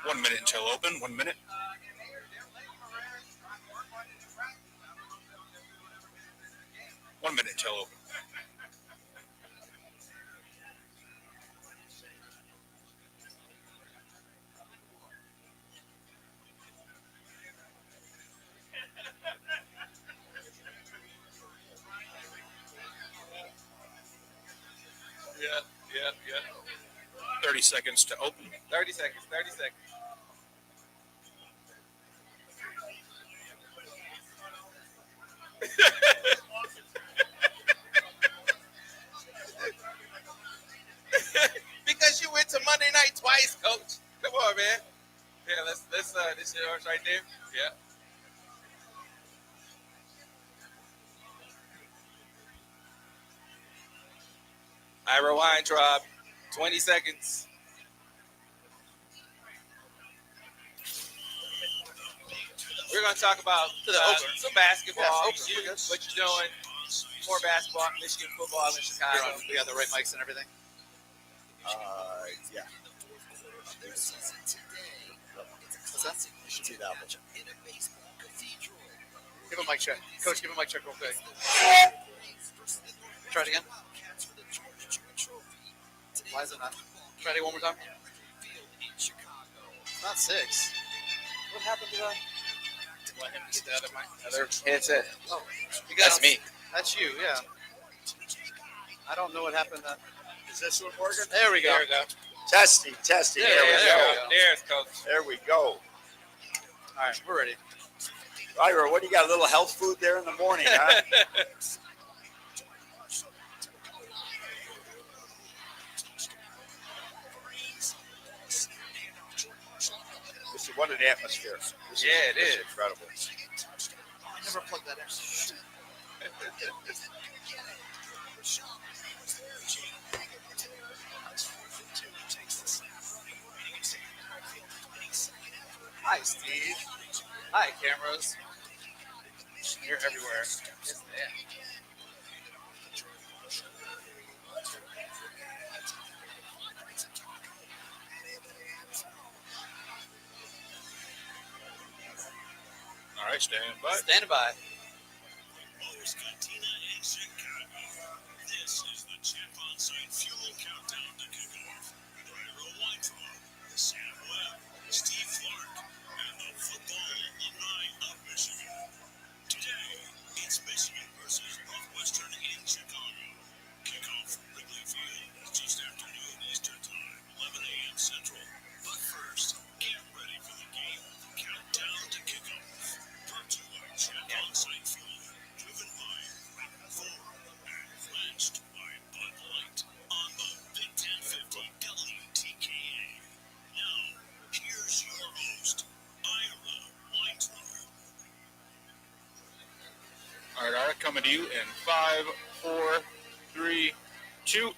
One minute until open. 1 minute. One minute until open. Yeah. 30 seconds to open. 30 seconds. Because you went to Monday night twice, Coach. Come on, man. Yeah, let's this is yours right there. Yeah. Ira Weintraub, 20 seconds. We're going to talk about some basketball. Yes, What you're doing. More basketball, Michigan football in Chicago. We got the right mics and everything. Yeah. What's that? You should see that one. Give him a mic check. Coach, give him a mic check real quick. Try it again. Why is it not? Try it one more time. It's not 6. What happened to that? Want him to get the other headset. Oh, That's me. That's you, yeah. I don't know what happened. Is this one working? There we go. There we go. Testing. There we go. There's Coach. There we go. All right, we're ready. Ira, what do you got? A little health food there in the morning, huh? What an atmosphere. This it is. Incredible. I never plugged that in. Hi, Steve. Hi, cameras. You're everywhere. Yes, man. All right, stand by. Stand by. Moe's Cantina in Chicago. This is the Champ On Site Fueling Countdown to Kickoff with Ira Weintraub, Sam Webb, Steve Clark, and the football alumni of Michigan. Today, it's Michigan versus Northwestern in Chicago. Kickoff from Wrigleyville just after noon Eastern Time, 11 a.m. Central. But first, get ready for the game. Countdown to Kickoff. Brought to you by Champ On Site Fueling, driven by Ford, and quenched by Bud Light on the Big 1050 WTKA. Now, here's your host, Ira Weintraub. All right, coming to you in 5, 4, 3, 2.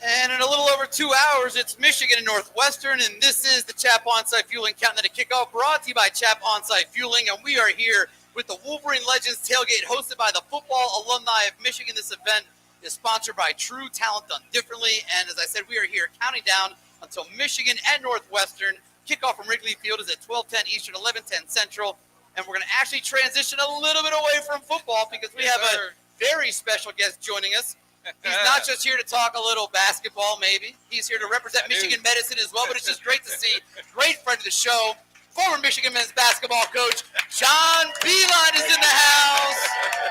And in a little over 2 hours, it's Michigan and Northwestern, and this is the Chap On-Site Fueling Countdown to Kickoff, brought to you by Chap On-Site Fueling, and we are here with the Wolverine Legends Tailgate, hosted by the football alumni of Michigan. This event is sponsored by True Talent Done Differently, and as I said, we are here counting down until Michigan and Northwestern. Kickoff from Wrigley Field is at 12:10 Eastern, 11:10 Central, and we're going to actually transition a little bit away from football because we have a very special guest joining us. He's not just here to talk a little basketball, maybe. He's here to represent Michigan medicine as well, but it's just great to see. Great friend of the show, former Michigan men's basketball coach, John Beeline is in the house.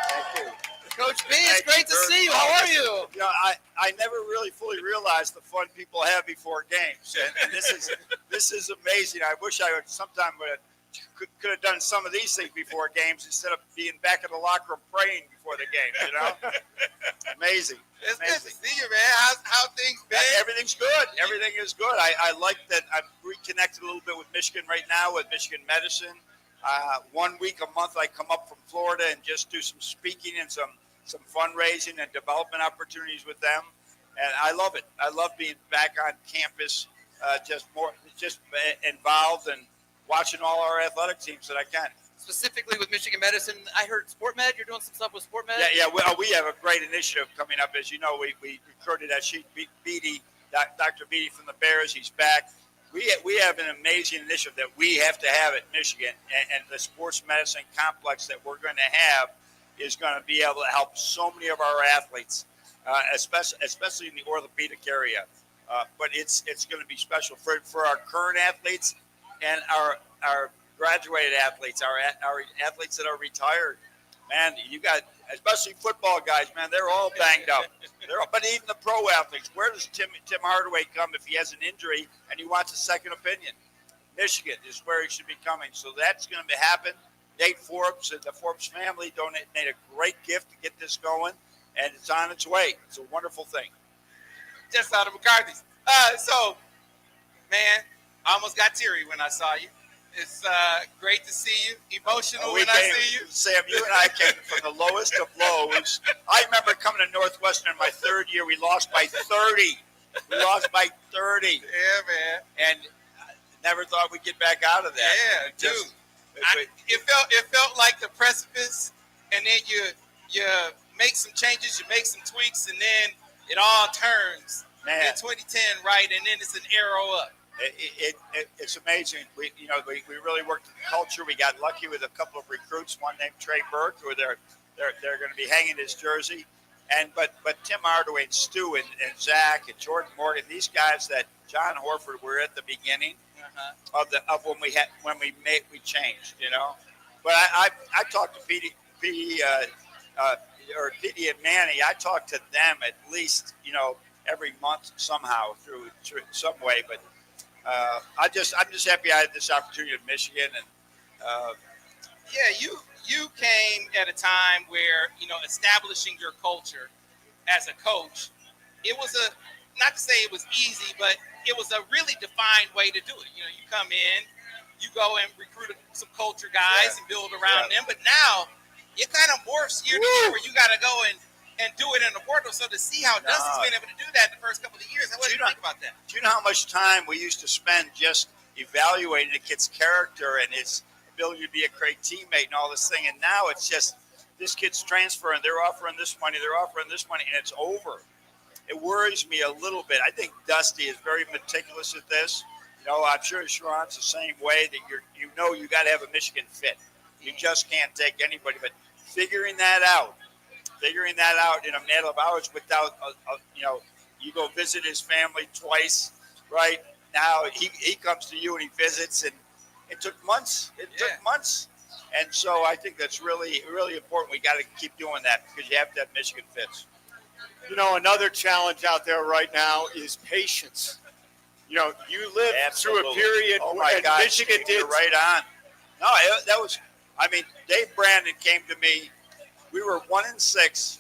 Thank you. Coach B, it's great to see you. How are you? You know, I never really fully realized the fun people have before games, and this is amazing. I wish I would sometime could have done some of these things before games instead of being back in the locker room praying before the game. You know, amazing. It's good to see you, man. How things been? Everything's good. Everything is good. I like that I'm reconnected a little bit with Michigan right now with Michigan medicine. 1 week a month I come up from Florida and just do some speaking and some fundraising and development opportunities with them, and I love it. I love being back on campus, just involved and watching all our athletic teams that I can. Specifically with Michigan medicine, I heard Sport Med. You're doing some stuff with Sport Med? Yeah. We have a great initiative coming up. As you know, we recruited Beatty, Dr. Beatty from the Bears. He's back. We have an amazing initiative that we have to have at Michigan, and the sports medicine complex that we're going to have is going to be able to help so many of our athletes, especially in the orthopedic area. But it's going to be special for our current athletes and our graduated athletes, our athletes that are retired. Man, you got, especially football guys, man, they're all banged up. But even the pro athletes, where does Tim Hardaway come if he has an injury and he wants a second opinion? Michigan is where he should be coming. So that's going to happen. Nate Forbes and the Forbes family donated a great gift to get this going, and it's on its way. It's a wonderful thing. Just out of McCarthy's. So, man, I almost got teary when I saw you. It's great to see you. Emotional when I see you. Sam, you and I came from the lowest of lows. I remember coming to Northwestern in my third year. We lost by 30. Yeah, man. And I never thought we'd get back out of that. Yeah, dude. It felt like the precipice, and then you make some changes, you make some tweaks, and then it all turns in 2010, right? And then it's an arrow up. It's amazing. We really worked the culture. We got lucky with a couple of recruits. One named Trey Burke, who they're going to be hanging his jersey, but Tim Hardaway and Stu and Zach and Jordan Morgan, these guys that John Horford were at the beginning of when we changed, you know, But I talked to Petey or Petey and Manny. I talk to them at least, every month somehow through some way. But I'm just happy I had this opportunity in Michigan. And you came at a time where establishing your culture as a coach, it was not to say it was easy, but it was a really defined way to do it. You come in, you go and recruit some culture guys and build around them. But now it kind of morphs year to year where you got to go and do it in the portal. So to see how Dusty's been able to do that the first couple of years, what do you think about that? Do you know how much time we used to spend just evaluating a kid's character and his ability to be a great teammate and all this thing? And now it's just this kid's transferring, they're offering this money, and it's over. It worries me a little bit. I think Dusty is very meticulous at this. I'm sure Sharon's the same way, that you got to have a Michigan fit. You just can't take anybody. But figuring that out in a matter of hours without, you go visit his family twice, right? Now he comes to you and he visits, and it took months. Took months. And so I think that's really, really important. We got to keep doing that because you have to have Michigan fits. Another challenge out there right now is patience. You lived through a period where Michigan did. You're right on. No, that was, Dave Brandon came to me. We were 1-6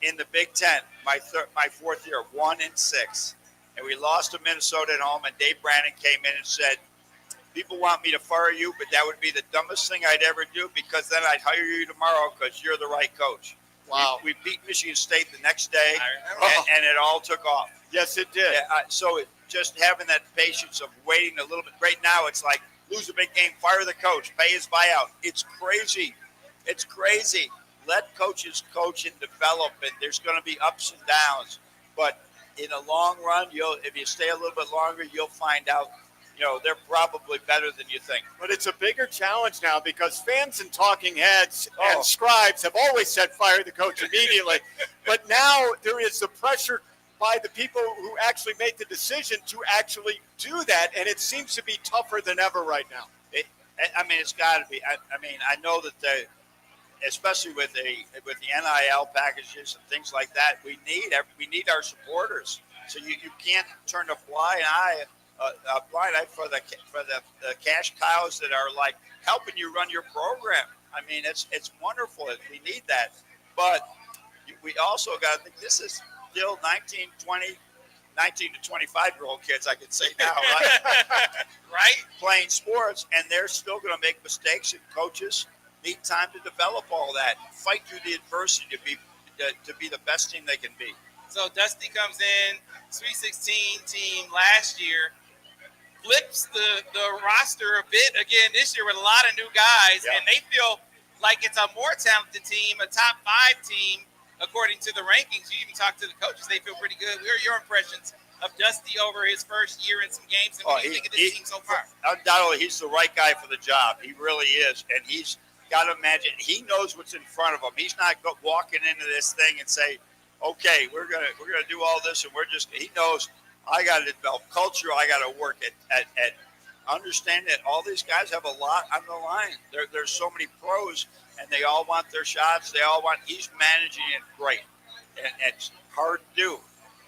in the Big Ten, my fourth year, 1-6. And we lost to Minnesota at home, and Dave Brandon came in and said, people want me to fire you, but that would be the dumbest thing I'd ever do, because then I'd hire you tomorrow because you're the right coach. Wow. We beat Michigan State the next day, and it all took off. Yes, it did. So just having that patience of waiting a little bit. Right now, it's like lose a big game, fire the coach, pay his buyout. It's crazy. It's crazy. Let coaches coach and develop, and there's going to be ups and downs. But in the long run, if you stay a little bit longer, you'll find out, they're probably better than you think. But it's a bigger challenge now because fans and talking heads and scribes have always said fire the coach immediately. But now there is the pressure by the people who actually make the decision to actually do that, and it seems to be tougher than ever right now. It's got to be. I know that especially with the NIL packages and things like that, we need our supporters. So you can't turn a blind eye for the cash cows that are like helping you run your program. It's wonderful. We need that, but we also got to think this is still 19 to 25-year-old kids, I could say now, right? Playing sports, and they're still going to make mistakes, and coaches need time to develop all that, fight through the adversity to be the best team they can be. So Dusty comes in, Sweet 16 team last year, flips the roster a bit again this year with a lot of new guys, and they feel like it's a more talented team, a top 5 team, according to the rankings. You even talk to the coaches, they feel pretty good. What are your impressions of Dusty over his first year in some games, and what do you think of this team so far? Undoubtedly, he's the right guy for the job. He really is, and he's got to imagine he knows what's in front of him. He's not walking into this thing and say, okay, we're gonna do all this, and he knows I got to develop culture. I got to work at understanding that all these guys have a lot on the line. There's so many pros, and they all want their shots. He's managing it great, and it's hard to do.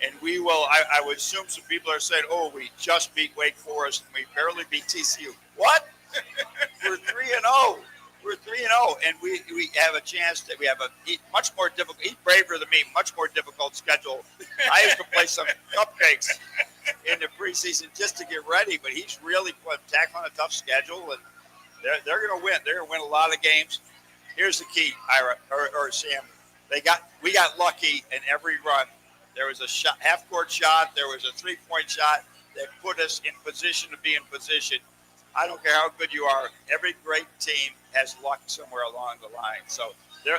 And we will. I would assume some people are saying, "Oh, we just beat Wake Forest, and we barely beat TCU." What? We're 3-0. We're 3-0, and we have a chance that we have a much more difficult. He's braver than me. Much more difficult schedule. I have to play some cupcakes in the preseason just to get ready, but he's really tackling a tough schedule, and they're going to win. They're going to win a lot of games. Here's the key, Ira or Sam. We got lucky in every run. There was a shot, half-court shot. There was a three-point shot that put us in position to be in position. I don't care how good you are. Every great team has luck somewhere along the line. So they'll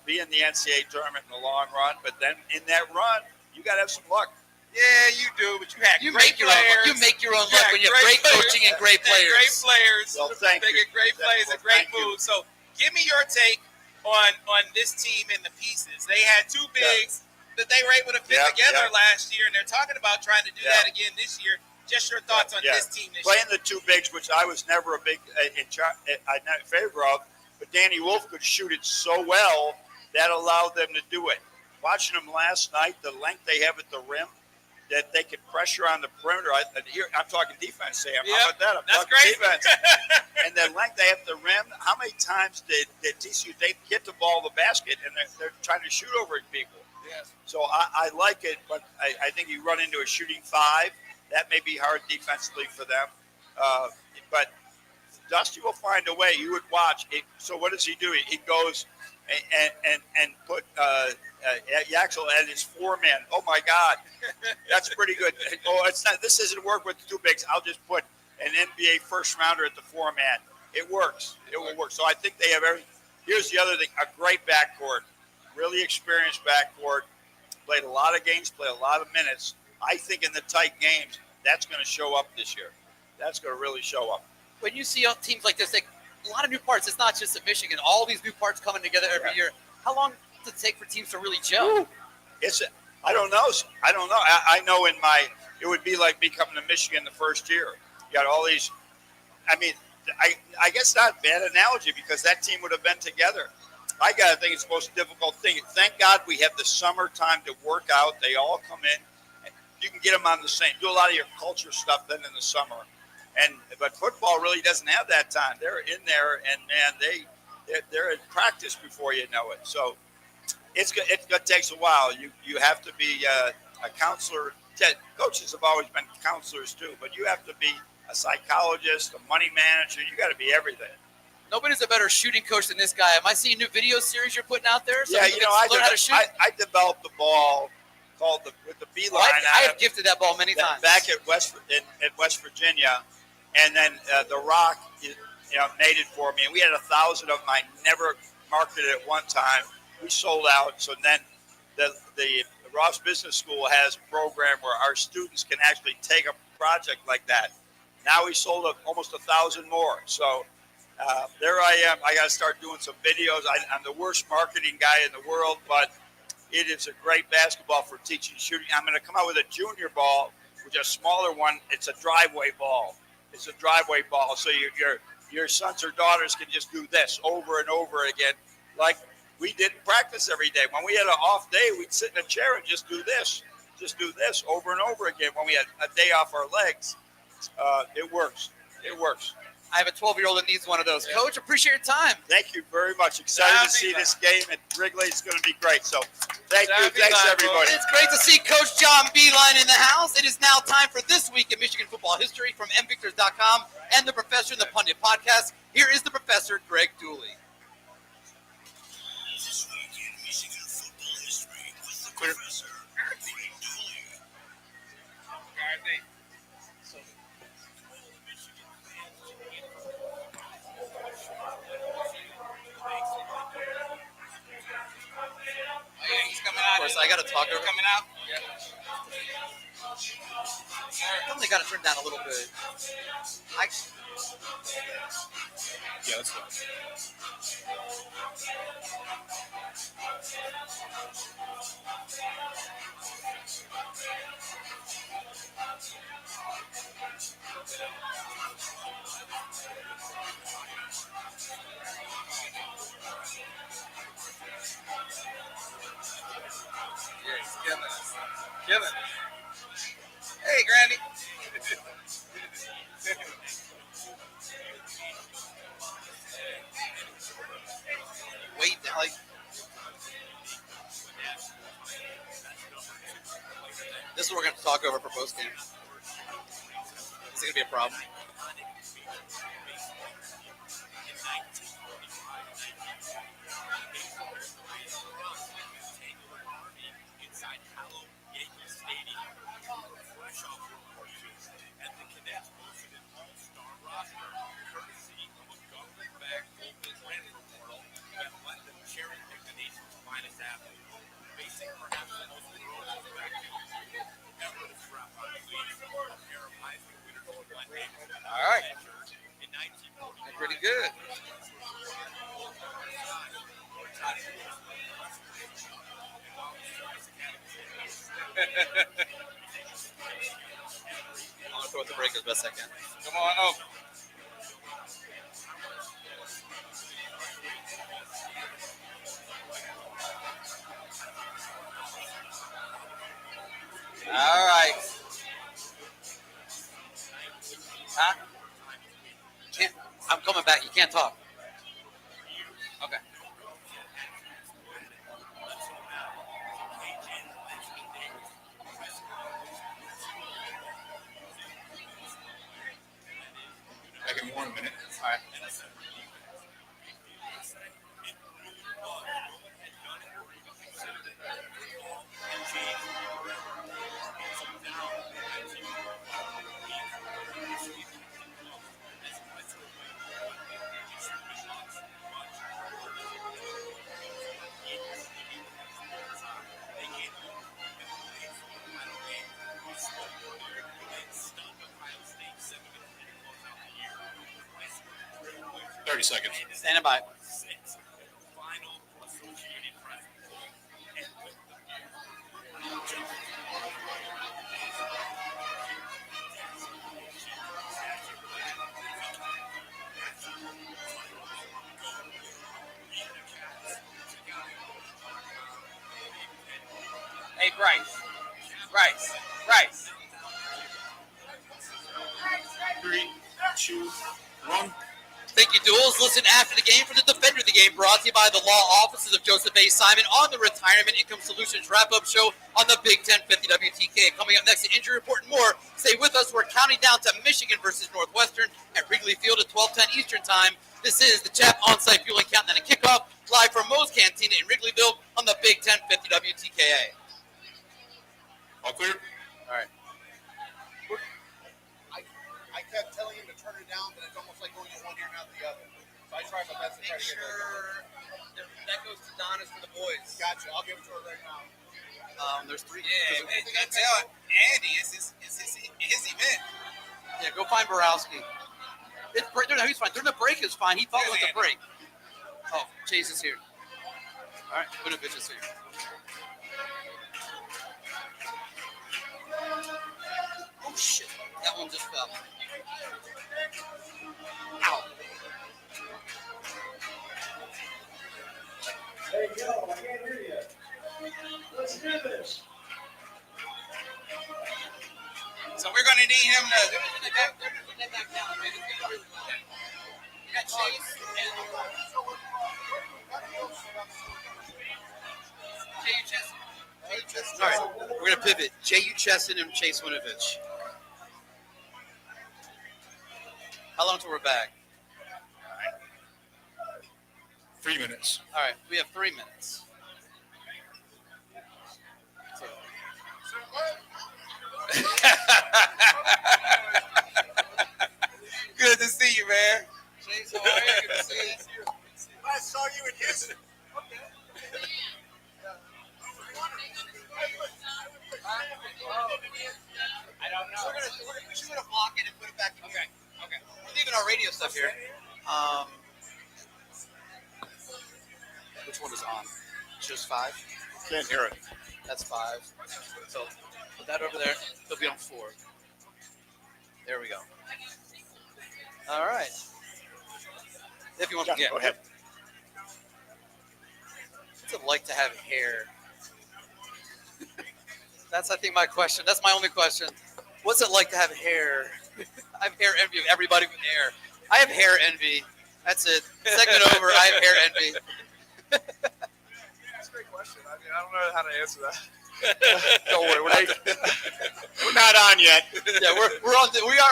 be in the NCAA tournament in the long run. But then in that run, you got to have some luck. Yeah, you do. But you had great You players. make your own luck when you have great coaching and great players. Great players. Well, thank you. Great players and great moves. So give me your take on this team and the pieces. They had two bigs that they were able to fit together last year, and they're talking about trying to do that again this year. Just your thoughts on this team this Playing year. the two bigs, which I was never a big I'm not in favor of, but Danny Wolf could shoot it so well that allowed them to do it. Watching them last night, the length they have at the rim, that they could pressure on the perimeter. I'm talking defense, Sam. Yep, How about that? I'm that's talking great. defense. And the length they have at the rim, how many times did TCU, they hit the ball in the basket, and they're trying to shoot over people. Yes. So I like it, but I think you run into a shooting five. That may be hard defensively for them. But Dusty will find a way. You would watch it. So what does he do? He goes and put Yaxel at his four-man. Oh, my God. That's pretty good. Oh, it's not. This isn't work with the two bigs. I'll just put an NBA first-rounder at the four-man. It works. It will work. So I think they have everything. Here's the other thing. A great backcourt. Really experienced backcourt. Played a lot of games, played a lot of minutes. I think in the tight games, that's going to show up this year. That's going to really show up. When you see teams like this, like a lot of new parts, it's not just at Michigan. All these new parts coming together every year. How long does it take for teams to really gel? I don't know. I know it would be like me coming to Michigan the first year. You got all these. I mean, I guess not a bad analogy because that team would have been together. I got to think it's the most difficult thing. Thank God we have the summertime to work out. They all come in. You can get them on the same. Do a lot of your culture stuff then in the summer. But football really doesn't have that time. They're in there, and man, they're in practice before you know it. So it takes a while. You have to be a counselor. Coaches have always been counselors too, but you have to be a psychologist, a money manager. You got to be everything. Nobody's a better shooting coach than this guy. Am I seeing a new video series you're putting out there? Yeah, I developed the ball called with the beeline. Well, I have gifted that ball many times. Back at West Virginia, and then The Rock, made it for me. And we had 1,000 of them. I never marketed it at one time. We sold out. So then the Ross Business School has a program where our students can actually take a project like that. Now we sold almost 1,000 more. So there I am. I got to start doing some videos. I'm the worst marketing guy in the world, but it is a great basketball for teaching shooting. I'm going to come out with a junior ball, which is a smaller one. It's a driveway ball. So your sons or daughters can just do this over and over again, like we did in practice every day. When we had an off day, we'd sit in a chair and just do this over and over again. When we had a day off our legs, it works. I have a 12-year-old that needs one of those. Yeah. Coach, appreciate your time. Thank you very much. Excited to see this game at Wrigley. It's going to be great. So thank you. Thanks, everybody. It's great to see Coach John Beeline in the house. It is now time for This Week in Michigan Football History from MVictors.com and The Professor and the Pundit Podcast. Here is the Professor, Greg Dooley. This Week in Michigan Football History with the Professor, Greg Dooley. He's coming out. Of course, I got to talk over. Coming out. Yeah. Only got to turn down a little bit. Yeah, let's go. Yeah, he's killing us. Hey, Granny. Wait, like this is what we're going to talk over for post game. Is it going to be a problem? All right. Pretty good. I'm going to throw it the break as best I can. Come on over. All right. Huh? I'm coming back. You can't talk. Okay. Back in 1 minute. All right. Seconds. Standing by. Hey, Bryce. 3, 2, 1. Thank you, Duels. Listen after the game for the Defender of the Game, brought to you by the law offices of Joseph A. Simon on the Retirement Income Solutions wrap-up show on the Big 1050 WTK. Coming up next, the injury report and more. Stay with us. We're counting down to Michigan versus Northwestern at Wrigley Field at 12:10 Eastern Time. This is the Chap On-Site Fueling Countdown and Kickoff, live from Moe's Cantina in Wrigleyville on the Big 1050 WTKA. All clear? All right. I kept telling him to turn it down, but it's almost like going in one ear and out the other. So I tried my best to try to get that goes to Donna's for the boys. Gotcha. I'll give it to her right now. There's 3. Yeah, man, you gotta tell Andy it's his event. Yeah, go find Borowski. No, he's fine. During the break is fine. He thought it was a break. Oh, Chase is here. All right, Winovich is here. Oh, shit. That one just fell. Ow. Hey, yo, I can't hear you. Let's do this. So we're gonna need him to. They're back down, man. You got Chase and J.U. Chesson. All right, we're gonna pivot. J.U. Chesson and Chase Winovich. How long till we're back? 3 minutes. All right, we have 3 minutes. So. Good to see you, man. Chase, how are you? Good to see you. I saw you in Houston. I don't know. We should block it and put it back in here. Okay. We're leaving our radio stuff here. Which one is on? Just 5? Can't hear it. That's 5. So put that over there. It'll be on 4. There we go. All right. If you want to get. Go ahead. What's it like to have hair? That's, I think, my question. That's my only question. What's it like to have hair? I have hair envy of everybody with hair. I have hair envy. That's it. Segment over. I have hair envy. That's a great question. I mean, I don't know how to answer that. Don't worry, we're not on yet. Yeah, we are on the internet.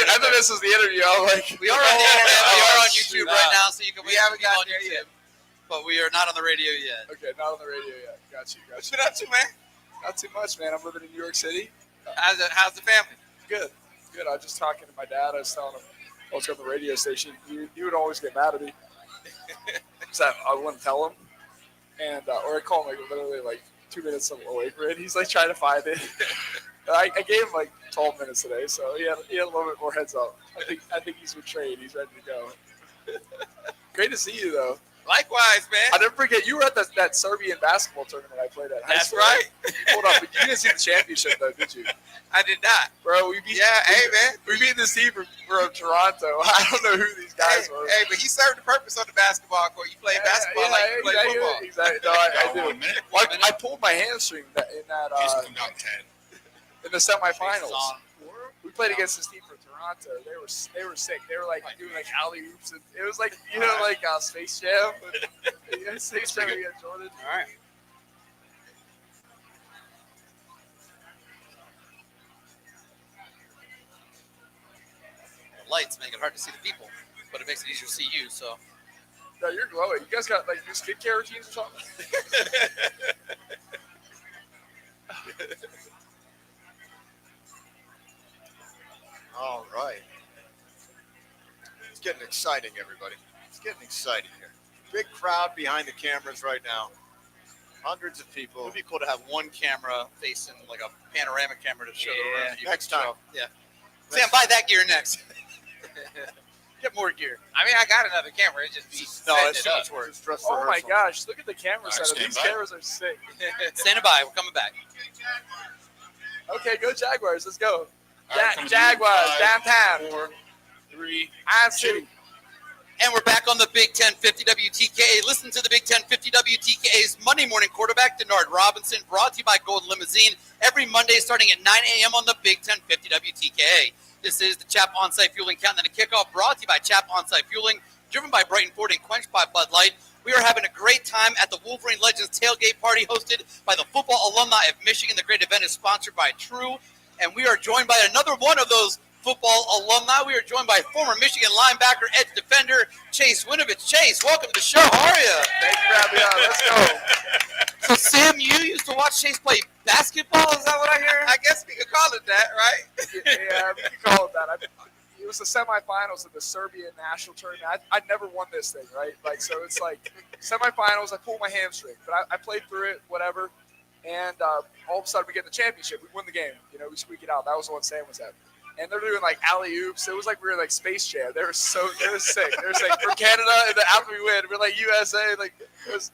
I thought this was the interview. I'm like, we are on the internet. We are on YouTube right now, so you can. We haven't got there yet, but we are not on the radio yet. Okay, not on the radio yet. Got you. What you up to, man? Not too much, man. I'm living in New York City. How's the family? Good. I was just talking to my dad. I was telling him I was going to the radio station. He would always get mad at me. So I wouldn't tell him. And or I call him like literally like 2 minutes away from it. He's like trying to find it. I gave him like 12 minutes today, so he had a little bit more heads up. I think he's betrayed. He's ready to go. Great to see you though. Likewise, man. I never forget, you were at that Serbian basketball tournament I played at. That's right. Hold up, but you didn't see the championship, though, did you? I did not. Bro, we beat this team from Toronto. I don't know who these guys were. Hey, but he served the purpose on the basketball court. You play basketball like you play football. Exactly. No, I do. Well, I pulled my hamstring in that in the semifinals. We played against this team from Toronto. They were sick. They were like doing like alley oops, and it was like like Space Jam. Space Jam against Jordan. All right. Lights make it hard to see the people, but it makes it easier to see you. So. No, you're glowing. You guys got like new skincare routines or something? All right. It's getting exciting, everybody. It's getting exciting here. Big crowd behind the cameras right now. Hundreds of It people. would be cool to have one camera facing like a panoramic camera to show the room. You next can time. show. Yeah. Sam, buy that gear next. Get more gear. I mean, I got another camera. It just be it's too much work. Just dress Oh my rehearsal. gosh! Look at the camera setup. stand These by. cameras are sick. Standing by. We're coming back. Okay, go Jaguars. Let's go. All right, coming to you, Jaguars 5, downtown. 4, 3, Iron City. And we're back on the Big 1050 WTKA. Listen to the Big 1050 WTKA's Monday morning quarterback, Denard Robinson, brought to you by Golden Limousine, every Monday starting at 9 a.m. on the Big 1050 WTKA. This is the Chap On-Site Fueling Countdown to Kickoff, brought to you by Chap On-Site Fueling, driven by Brighton Ford and quenched by Bud Light. We are having a great time at the Wolverine Legends Tailgate Party hosted by the Football Alumni of Michigan. The great event is sponsored by True, and we are joined by another one of those football alumni. We are joined by former Michigan linebacker, edge defender, Chase Winovich. Chase, welcome to the show. How are you? Thank you for having me on. Let's go. So, Sam, you used to watch Chase play basketball? Is that what I hear? I guess we could call it that, right? Yeah, we can call it that. It was the semifinals of the Serbian national tournament. I'd never won this thing, right? Like, so it's like semifinals. I pulled my hamstring, but I played through it, whatever. And all of a sudden, we get the championship. We win the game. You know, we squeak it out. That was the one Sam was at. And they're doing like alley oops. It was like we were like Space Jam. They were sick. They were saying for Canada, and then after we win, we're like USA. Like it was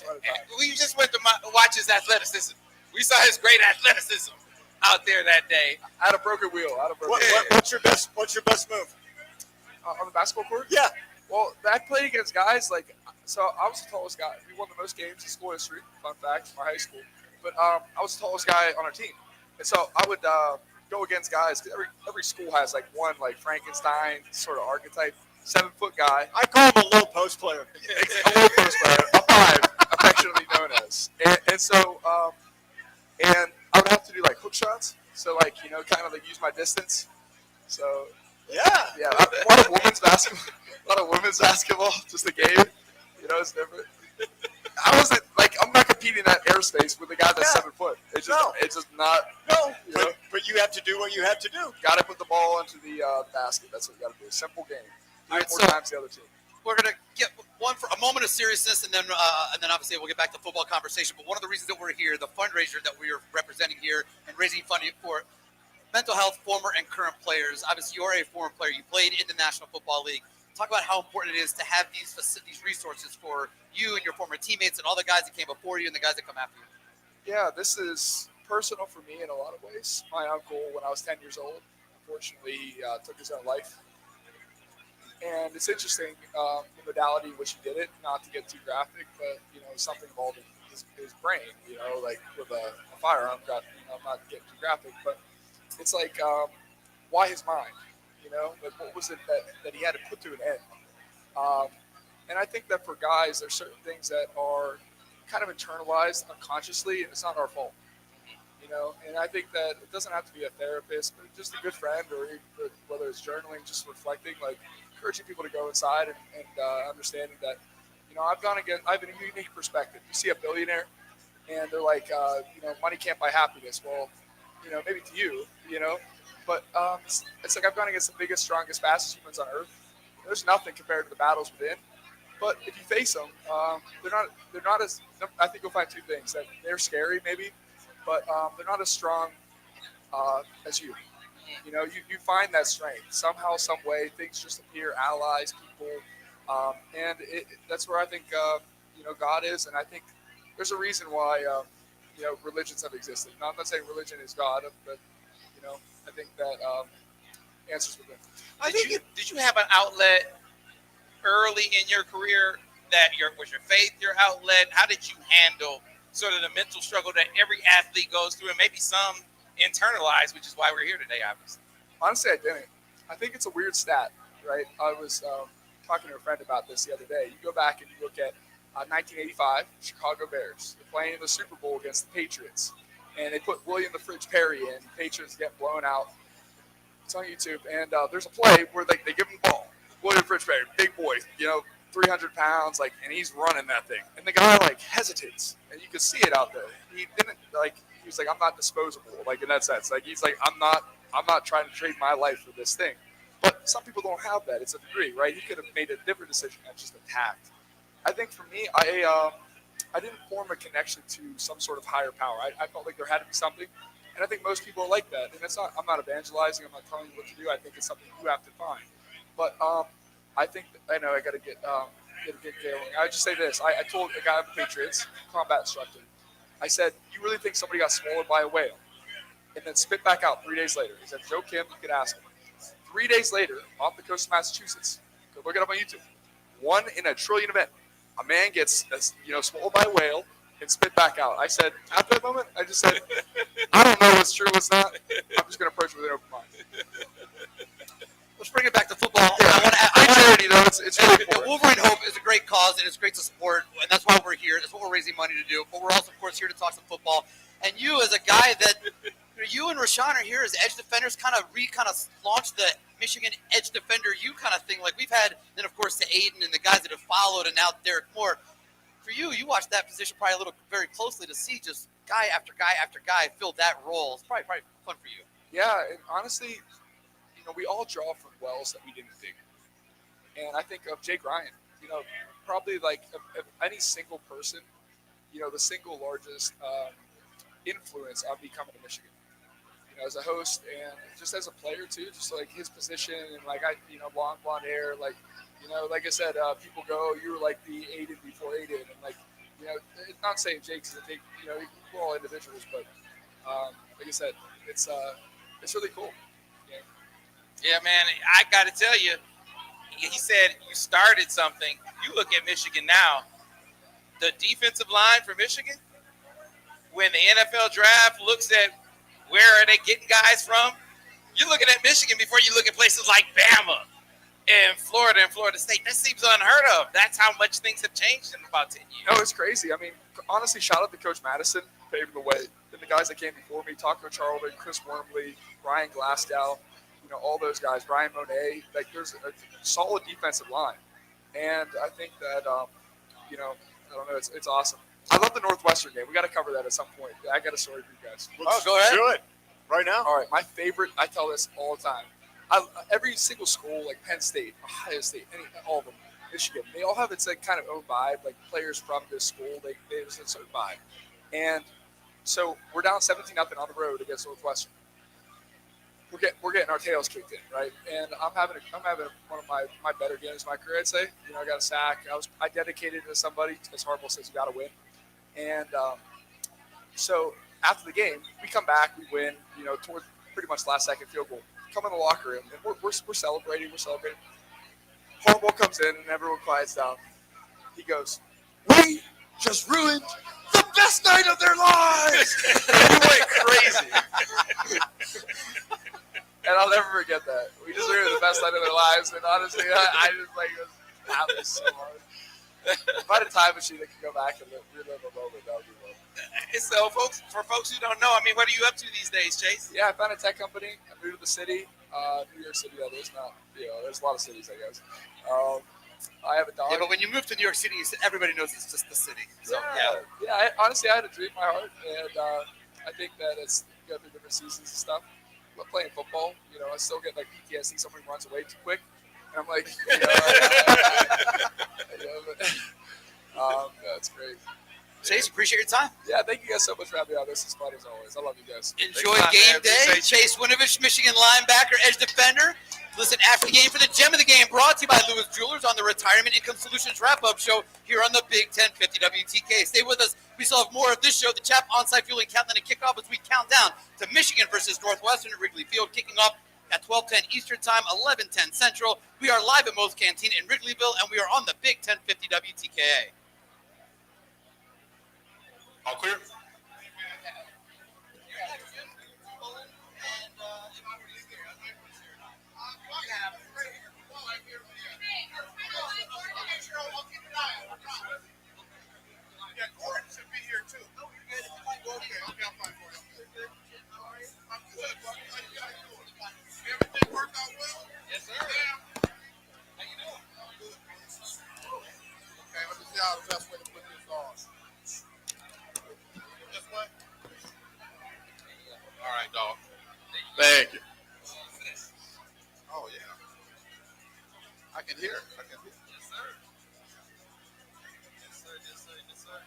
fun. We just went to watch his athleticism. We saw his great athleticism out there that day. I had a broken wheel. What's your best move? On the basketball court? Yeah. Well, I played against guys like, so I was the tallest guy. We won the most games in school history. Fun fact, from my high school. But I was the tallest guy on our team, and so I would go against guys. Every school has like one like Frankenstein sort of archetype, 7-foot guy. I call him a low post player. A low post player, a 5, affectionately known as. And so and I would have to do like hook shots. So like kind of like use my distance. So yeah, a lot of women's basketball, just a game. It's different. I wasn't like I'm not competing in that airspace with a guy that's 7 foot. It's just not. No, but you have to do what you have to do. Got to put the ball into the basket. That's what you got to do. Simple game. All right, More so times the other team. we're gonna get one for a moment of seriousness, and then obviously we'll get back to football conversation. But one of the reasons that we're here, the fundraiser that we are representing here and raising funding for mental health former and current players. Obviously, you're a former player. You played in the National Football League. Talk about how important it is to have these resources for you and your former teammates and all the guys that came before you and the guys that come after you. Yeah, this is personal for me in a lot of ways. My uncle, when I was 10 years old, unfortunately, he took his own life. And it's interesting, the modality in which he did it, not to get too graphic, but, something involved in his brain, like with a firearm. I'm not getting too graphic, but it's like, why his mind? Like what was it that he had to put to an end? And I think that for guys, there's certain things that are kind of internalized unconsciously, and it's not our fault. And I think that it doesn't have to be a therapist, but just a good friend, or even, whether it's journaling, just reflecting, like encouraging people to go inside and understanding that, I have a unique perspective. You see a billionaire, and they're like, money can't buy happiness. Well, maybe to you, but it's like I've gone against the biggest, strongest, fastest humans on earth. There's nothing compared to the battles within. But if you face them, they're not as. I think you'll find two things: that they're scary, maybe, but they're not as strong as you. You find that strength somehow, some way. Things just appear. Allies, people, And that's where I think God is, and I think there's a reason why religions have existed. Now, I'm not saying religion is God, but I think that answers within. Did you have an outlet early in your career that was your faith your outlet? How did you handle sort of the mental struggle that every athlete goes through, and maybe some internalize, which is why we're here today, obviously? Honestly, I didn't. I think it's a weird stat, right? I was talking to a friend about this the other day. You go back and you look at 1985, Chicago Bears. They're playing in the Super Bowl against the Patriots, and they put William the Fridge Perry in. Patriots get blown out. It's on YouTube, and there's a play where they give him the ball. William Fridge Perry, big boy, 300 pounds, and he's running that thing. And the guy, hesitates, and you can see it out there. He didn't, he was like, I'm not disposable, in that sense. He's like, I'm not trying to trade my life for this thing. But some people don't have that. It's a degree, right? He could have made a different decision and just attacked. I think for me, I didn't form a connection to some sort of higher power. I felt like there had to be something. And I think most people are like that. And I'm not evangelizing. I'm not telling you what to do. I think it's something you have to find. But I think I know I got to get going. I would just say this. I told a guy of the Patriots, combat instructor, I said, you really think somebody got swallowed by a whale and then spit back out 3 days later? He said, Joe Kim, you could ask him. 3 days later, off the coast of Massachusetts, go look it up on YouTube, 1 in a trillion event, a man gets swallowed by a whale and spit back out. I said, at that moment, I just said, I don't know what's true, what's not. I'm just going to approach it with an open mind. Let's bring it back to football. It's really important. Wolverine Hope is a great cause, and it's great to support, and that's why we're here. That's what we're raising money to do. But we're also, of course, here to talk some football. And you, as a guy that you and Rashawn are here as edge defenders, kind of launched the Michigan edge defender kind of thing. Like we've had, then of course to Aiden and the guys that have followed, and now Derek Moore. For you watched that position probably very closely to see just guy after guy after guy fill that role. It's probably fun for you. Yeah, and honestly, we all draw from wells that we didn't dig. And I think of Jake Ryan, probably of any single person, the single largest influence on becoming a Michigan. As a host and just as a player too, just his position and blonde hair, like I said, people go, you were like the Aiden before Aiden, and it's not saying Jake's a big, we're all individuals, but like I said, it's really cool. Yeah, man, I got to tell you, he said you started something. You look at Michigan now, the defensive line for Michigan, when the NFL draft looks at where are they getting guys from, you're looking at Michigan before you look at places like Bama and Florida State. That seems unheard of. That's how much things have changed in about 10 years. No, it's crazy. I mean, honestly, shout out to Coach Madison, paving the way. And the guys that came before me, Taco Charlton, Chris Wormley, Ryan Glasgow, all those guys, Brian Monet. There's a solid defensive line. And I think that, I don't know, it's awesome. I love the Northwestern game. We got to cover that at some point. I got a story for you guys. Go ahead. Do it. Right now? All right. My favorite, I tell this all the time. Every single school, like Penn State, Ohio State, all of them, Michigan, they all have its kind of own vibe. Like players from this school, there's a certain vibe. And so we're down 17-0 on the road against Northwestern. We're getting our tails kicked in, right? And I'm having one of my better games of my career, I'd say. I got a sack. I dedicated to somebody. As Harbaugh says, you got to win. And so after the game, we come back, we win. Towards pretty much last second field goal. Come in the locker room, and we're celebrating. We're celebrating. Harbaugh comes in, and everyone quiets down. He goes, "We just ruined the best night of their lives." And we went crazy. And I'll never forget that. We just ruined the best night of their lives. And honestly, I just was laughing so hard. If I had a time machine that could go back and relive a moment, that would be one. So, for folks who don't know, what are you up to these days, Chase? Yeah, I found a tech company. I moved to the city, New York City. There's not, there's a lot of cities, I guess. I have a dog. Yeah, but when you move to New York City, everybody knows it's just the city. So, honestly, I had a dream in my heart, and I think that it's go through different seasons and stuff. But playing football, I still get PTSD. Somebody runs away too quick, and I'm like, that's great. Chase, appreciate your time. Yeah, thank you guys so much for having me on. This is fun as always. I love you guys. Enjoy game day. Chase Winovich, Michigan linebacker, edge defender. Listen after the game for the gem of the game, brought to you by Lewis Jewelers on the Retirement Income Solutions wrap-up show here on the Big 1050 WTK. Stay with us. We still have more of this show, the Chap on-site fueling countdown and kickoff as we count down to Michigan versus Northwestern at Wrigley Field, kicking off at 12:10 Eastern Time, 11:10 Central. We are live at Moe's Cantina in Wrigleyville, and we are on the Big 1050 WTKA. All clear? Yeah, Gordon should be here too. Okay, I'm fine for you. I'm good. Everything worked out well? Yes, sir. How you doing? Okay, let me see how the best way to put this on. This way? All right, dog. Thank you. Oh, yeah. I can hear it. I can hear it. Yes, sir. Yes, sir. Yes, sir. Yes, sir.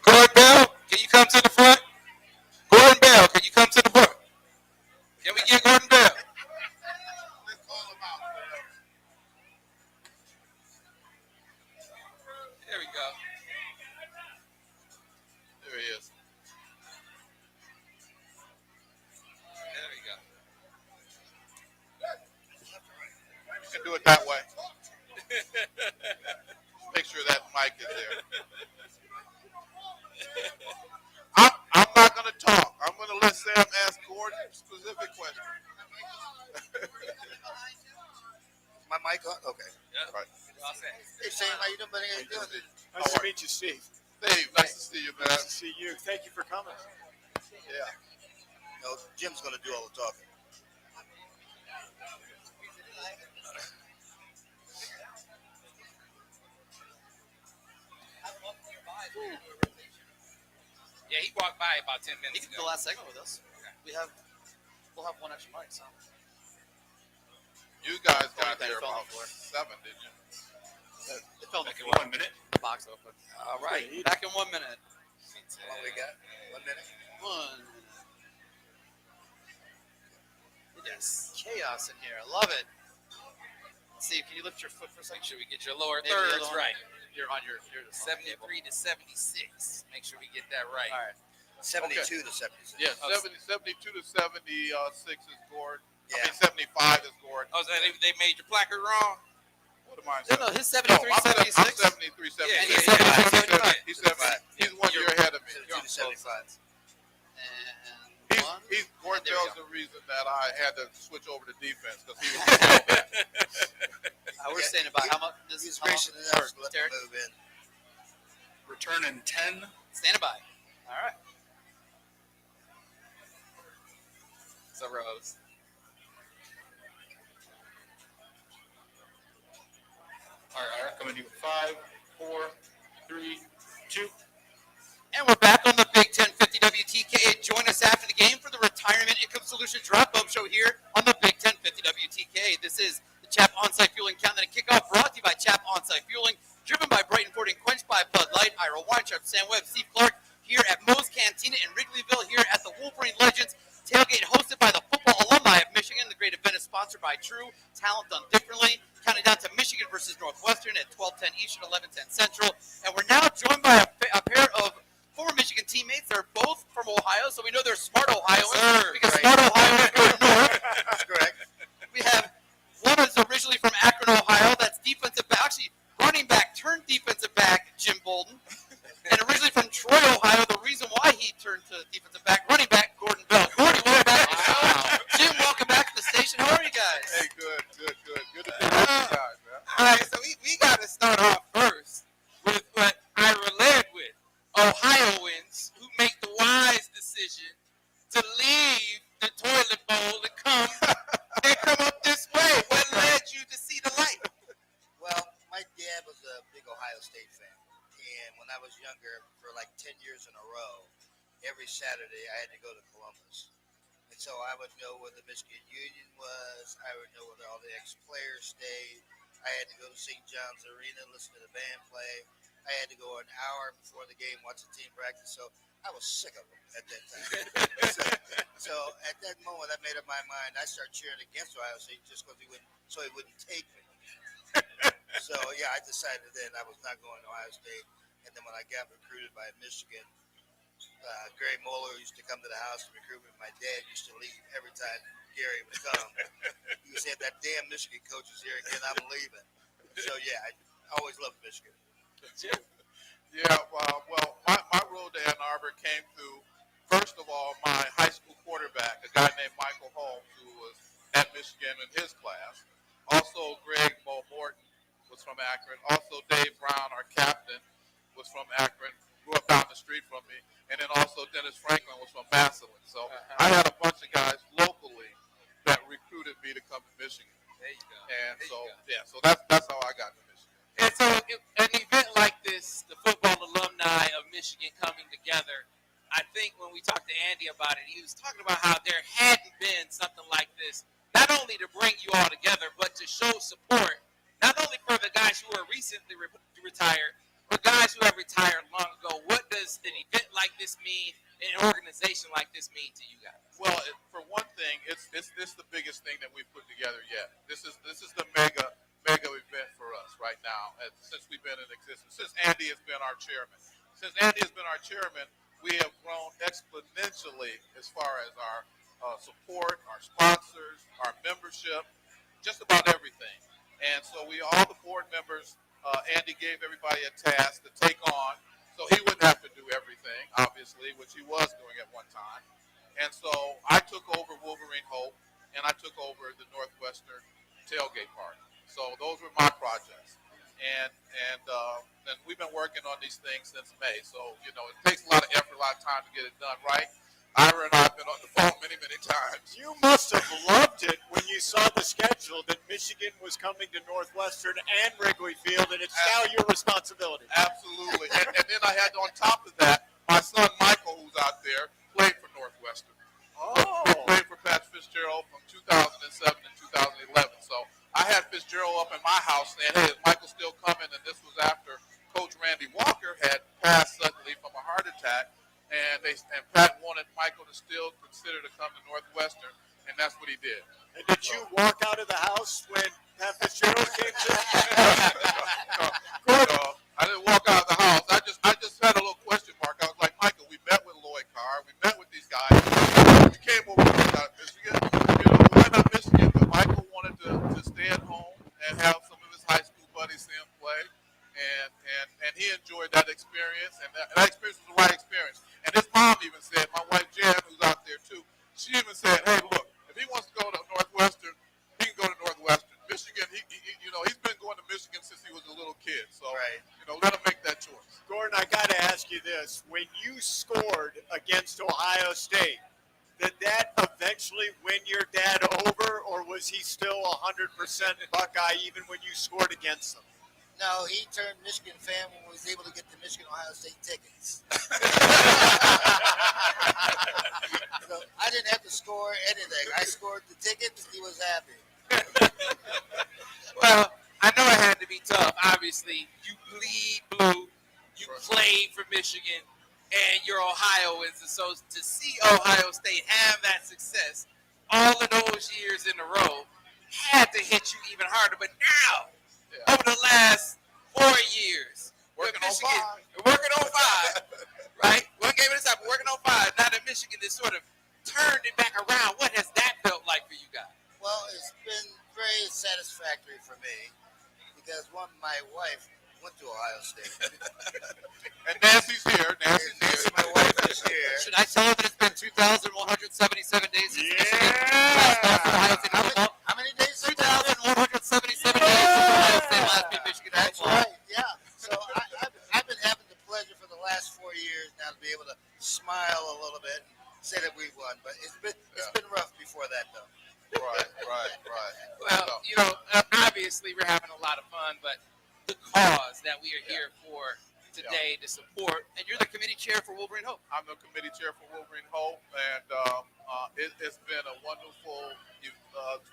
Gordon Bell, can you come to the front? Gordon Bell, can you come to the front? Can we get Gordon Bell? There we go. There he is. There we go. You can do it that way. Make sure that mic is there. I'm not going to talk. I'm going to let Sam ask Gordon specific questions. My mic on? Okay. Yeah. Right. Hey, Sam, how you doing, buddy? How you doing? Nice to meet you, Steve. Steve, nice to see you, man. Nice to see you. Thank you for coming. Yeah. No, Jim's going to do all the talking. Yeah, he walked by about 10 minutes He can do the last segment with us. Okay. We'll have one extra mic, so. You guys got there about 7, didn't you? It felt like in 1 minute. Box open. All right. Back in 1 minute. How long we got? 1 minute? 1 minute. Yes. Chaos in here. I love it. Steve, can you lift your foot for a second? Should we get your lower Maybe thirds on- right? You're on your 73 to 76. Make sure we get that right. All right. 72 Okay. to 76. Yeah, 72 to 76 is Gordon. Yeah. I mean, 75 is Gordon. Oh, so they made your placard wrong? What am I No, saying? no, his 73, I'm 76. 73, 76. Yeah, he's 75. He's 1 year ahead of me. 72 to 75. And one. Gordon There we Bell's go. the reason that I had to switch over to defense because he was We're standing by. How much? This He's is how gracious much? enough to let Derek? him move in. Return in 10. Standing by. All right. So, Rose. All right, coming to you with 5, 4, 3, 2. And we're back on the Big 1050 WTKA. Join us after the game for the Retirement Income Solutions wrap-up show here on the Big 1050 WTKA. This is the Chap On-Site Fueling Countdown and Kickoff, brought to you by Chap On-Site Fueling, driven by Brighton Ford and quenched by Bud Light. Ira Weintraub, Sam Webb, Steve Clark here at Moe's Cantina in Wrigleyville, here at the Wolverine Legends tailgate hosted by the football alumni of Michigan. The great event is sponsored by True Talent Done Differently. Counting down to Michigan versus Northwestern at 12:10 Eastern, 11:10 Central. And we're now joined by a pair of former Michigan teammates. They're both from Ohio, so we know they're smart Ohioans because smart Ohioans go north. That's correct. We have one is originally from Akron, Ohio. That's defensive back, actually running back turned defensive back, Jim Bolden. And originally from Troy, Ohio, the reason why he turned to defensive back, running back Gordon Bell. Gordon, welcome back. Wow. Jim, welcome back to the station. How are you guys? Hey, good. Good to be with you guys, man. All right, so we got to start off first with what Ira led with. Ohioans who make the wise decision to leave the toilet bowl and come up this way. What led you to see the light? Well, my dad was a big Ohio State fan. And when I was younger, for like 10 years in a row, every Saturday I had to go to Columbus. And so I would know where the Michigan Union was. I would know where all the ex-players stayed. I had to go to St. John's Arena, listen to the band play. I had to go an hour before the game, watch the team practice. So I was sick of them at that time. so at that moment, I made up my mind. I started cheering against Ohio State just because he wouldn't take me. So yeah, I decided then I was not going to Ohio State. And then when I got recruited by Michigan, Gary Moeller used to come to the house and recruit me. My dad used to leave every time Gary would come. He would say, "That damn Michigan coach is here again. I'm leaving." So yeah, I always loved Michigan. Yeah, well, my road to Ann Arbor came through, first of all, my high school quarterback, a guy named Michael Holmes, who was at Michigan in his class. Also, Greg Morton was from Akron. Also, Dave Brown, our captain, was from Akron, grew up down the street from me. And then also Dennis Franklin was from Massillon. So I had a bunch of guys locally that recruited me to come to Michigan. There you go. And so that's how I got to Michigan. And so an event like this, the football alumni of Michigan coming together, I think when we talked to Andy about it, he was talking about how there hadn't been something like this, not only to bring you all together, but to show support, not only for the guys who are recently retired, but guys who have retired long ago. What does an event like this mean, an organization like this mean to you guys? Well, for one thing, it's the biggest thing that we've put together yet. This is the mega event for us right now, since we've been in existence, since Andy has been our chairman. Since Andy has been our chairman, we have grown exponentially as far as our support, our sponsors, our membership, just about everything. And so all the board members, Andy gave everybody a task to take on, so he wouldn't have to do everything, obviously, which he was doing at one time. And so I took over Wolverine Hope, and I took over the Northwestern tailgate party. So those were my projects. And we've been working on these things since May. So, it takes a lot of effort, a lot of time to get it done right. Ira and I have been on the phone many, many times. You must have loved it when you saw the schedule that Michigan was coming to Northwestern and Wrigleyville, and it's now your responsibility. Absolutely. And then I had, on top of that, my son Michael, who's out there, played for Northwestern. He played for Pat Fitzgerald from 2007 to 2011. So I had Fitzgerald up in my house saying, "Hey, is Michael still coming?" And this was after Coach Randy Walker had passed suddenly from a heart attack. And Pat wanted Michael to still consider to come to Northwestern, and that's what he did. And did you walk out of the house when Pat Fitzgerald came to? I didn't walk out of the house. I just had a little question mark. I was like, "Michael, we met with Lloyd Carr. We met with these guys. We came over to Michigan. Why not Michigan?" But Michael wanted to stay at home and have some of his high school buddies see him play. And he enjoyed that experience, and that experience was the right experience. And his mom even said, my wife Jan, who's out there too, she even said, "Hey, look, if he wants to go to Northwestern, he can go to Northwestern. Michigan, he's been going to Michigan since he was a little kid, so let him make that choice." Gordon, I got to ask you this: when you scored against Ohio State, did that eventually win your dad over, or was he still 100% Buckeye even when you scored against them? No, he turned Michigan fan when he was able to get the Michigan-Ohio State tickets. So I didn't have to score anything. I scored the tickets. He was happy. Well, I know it had to be tough. Obviously, you bleed blue. You played for Michigan, and you're Ohioans. And so to see Ohio State have that success all of those years in a row had to hit you even harder. But now, over the last 4 years, working on 5, right? One game at a time, working on 5. Now that Michigan has sort of turned it back around, what has that felt like for you guys? Well, it's been very satisfactory for me because my wife went to Ohio State. And Nancy's here. My wife is here. Should I tell her that it's been 2,177 days since Michigan? How many days? 2,177 days since Ohio State last beat Michigan. That's right. Yeah. So I've been having the pleasure for the last 4 years now to be able to smile a little bit and say that we won. But it's been rough before that though. Right. Well, obviously we're having a lot of fun, but the cause that we are here for today to support. And you're the committee chair for Wolverine Hope. I'm the committee chair for Wolverine Hope, and it's been a wonderful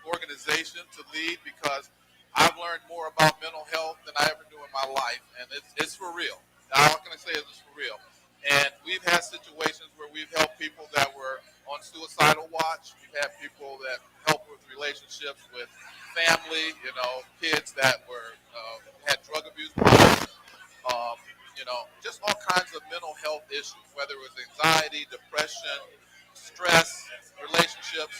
organization to lead because I've learned more about mental health than I ever knew in my life, and it's for real. All I can say is it's for real. And we've had situations where we've helped people that were on suicidal watch. We've had people that help with relationships with family, kids that were had drug abuse problems, just all kinds of mental health issues, whether it was anxiety, depression, stress, relationships.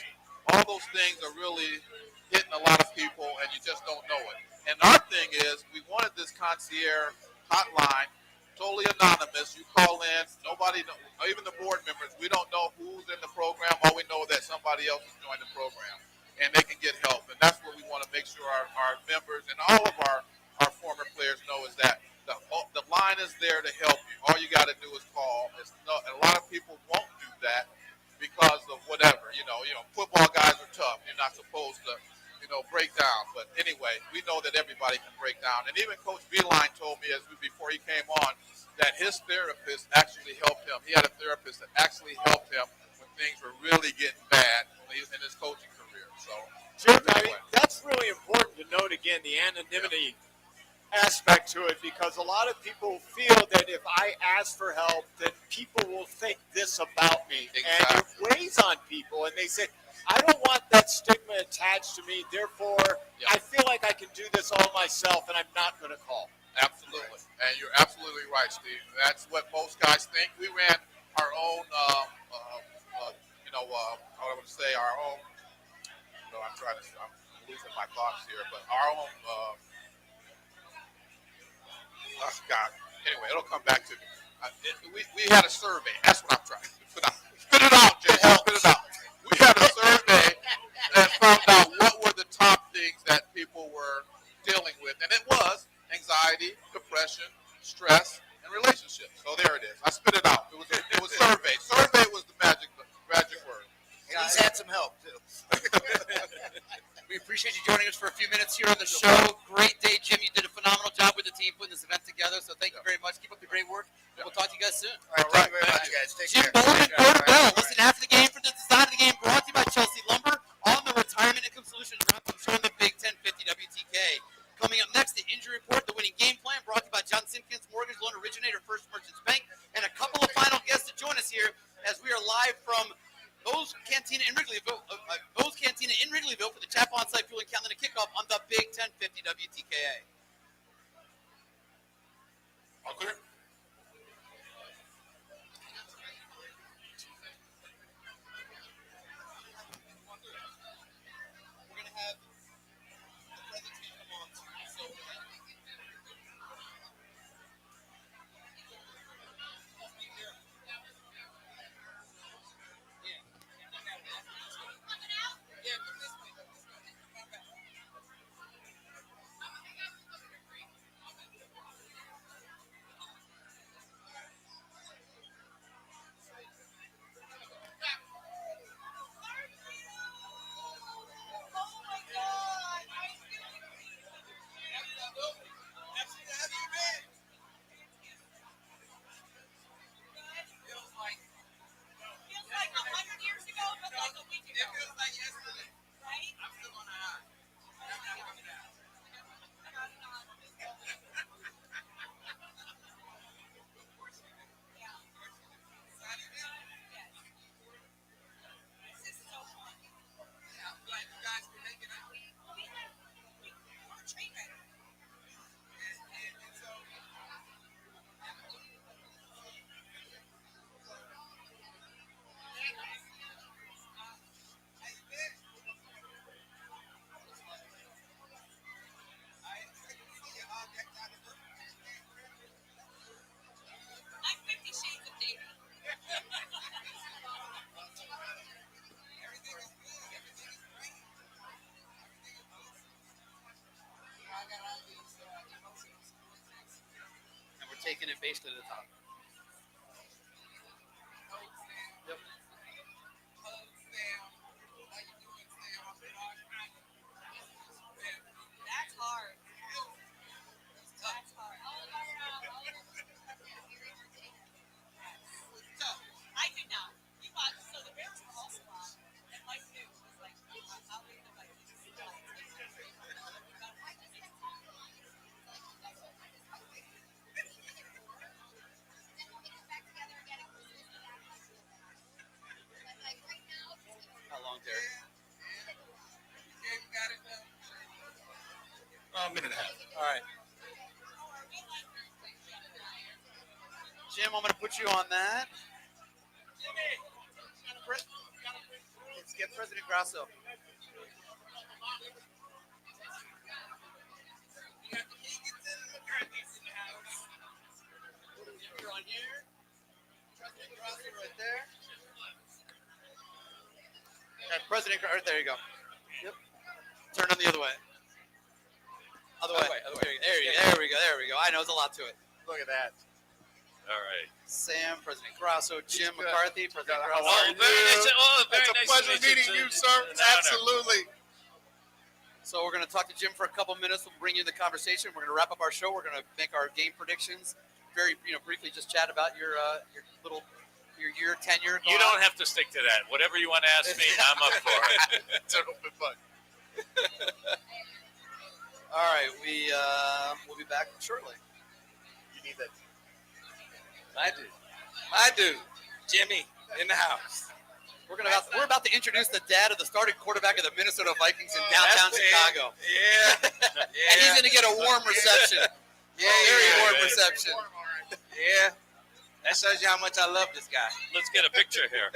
All those things are really hitting a lot of people, and you just don't know it. And our thing is, we wanted this concierge hotline, totally anonymous. You call in, nobody, even the board members, we don't know who's in the program. All we know is that somebody else is joining the program, and they can get help. And that's what we want to make sure our members and all of our former players know is that the line is there to help you. All you got to do is call. A lot of people won't do that because of whatever. Football guys are tough. You're not supposed to, break down. But anyway, we know that everybody can break down. And even Coach Beeline told me before he came on that his therapist actually helped him. He had a therapist that actually helped him when things were really getting bad in his coaching career. So, Jim, that's really important to note again, the anonymity aspect to it, because a lot of people feel that if I ask for help, that people will think this about me. Exactly. And it weighs on people, and they say, I don't want that stigma attached to me, therefore I feel like I can do this all myself, and I'm not going to call. Absolutely. And you're absolutely right, Steve. That's what most guys think. We ran our own, I would say our own, I'm losing my thoughts here, but our own, God. Anyway, it'll come back to me. We had a survey. That's what I'm trying to put out. Spit it out, Jay. Spit it out. We had a survey that found out what were the top things that people were dealing with, and it was anxiety, depression, stress, and relationships. So there it is. I spit it out. It was survey. Survey was the magic word. And he's had some help too. We appreciate you joining us for a few minutes here on the show. Great day, Jim. You did a phenomenal job with the team putting this event together. So thank you very much. Keep up the great work. We'll talk to you guys soon. All right, thank you very much, guys. Take Jim care. Bowman, Gordon Bell. Listen after the game for the design of the game brought to you by Chelsea Lumber on the Retirement Income Solutions wrap-up show on the Big 1050 WTK. Coming up next, the injury report, the winning game plan brought to you by John Simpkins Mortgage Loan Originator, First Merchants Bank, and a couple of final guests to join us here as we are live from Bo's Cantina in Wrigleyville, for the Tap On-Site Fueling Cantina Kickoff on the Big 1050 WTKA. All clear? We're going to have the presentation come on. So taking it basically to the top. Yep. That's hard. That's hard. you on that. Let's get President Grasso. You're on here. President Grasso right there. President Grasso, there you go. Yep. Turn on the other way. Other way. There we go. I know there's a lot to it. Look at that. All right. Sam, President Grasso, Jim McCarthy, President Grasso. Very nice. It's a pleasure meeting you, sir. Absolutely. So we're going to talk to Jim for a couple minutes. We'll bring you in the conversation. We're going to wrap up our show. We're going to make our game predictions. Very, briefly just chat about your year tenure. You don't have to stick to that. Whatever you want to ask me, I'm up for it. It's an open book. All right, we'll be back shortly. You need that. I do. Jimmy in the house. We're about to introduce the dad of the starting quarterback of the Minnesota Vikings in downtown Chicago. Yeah. And he's going to get a warm reception. Very warm reception. Yeah. That shows you how much I love this guy. Let's get a picture here.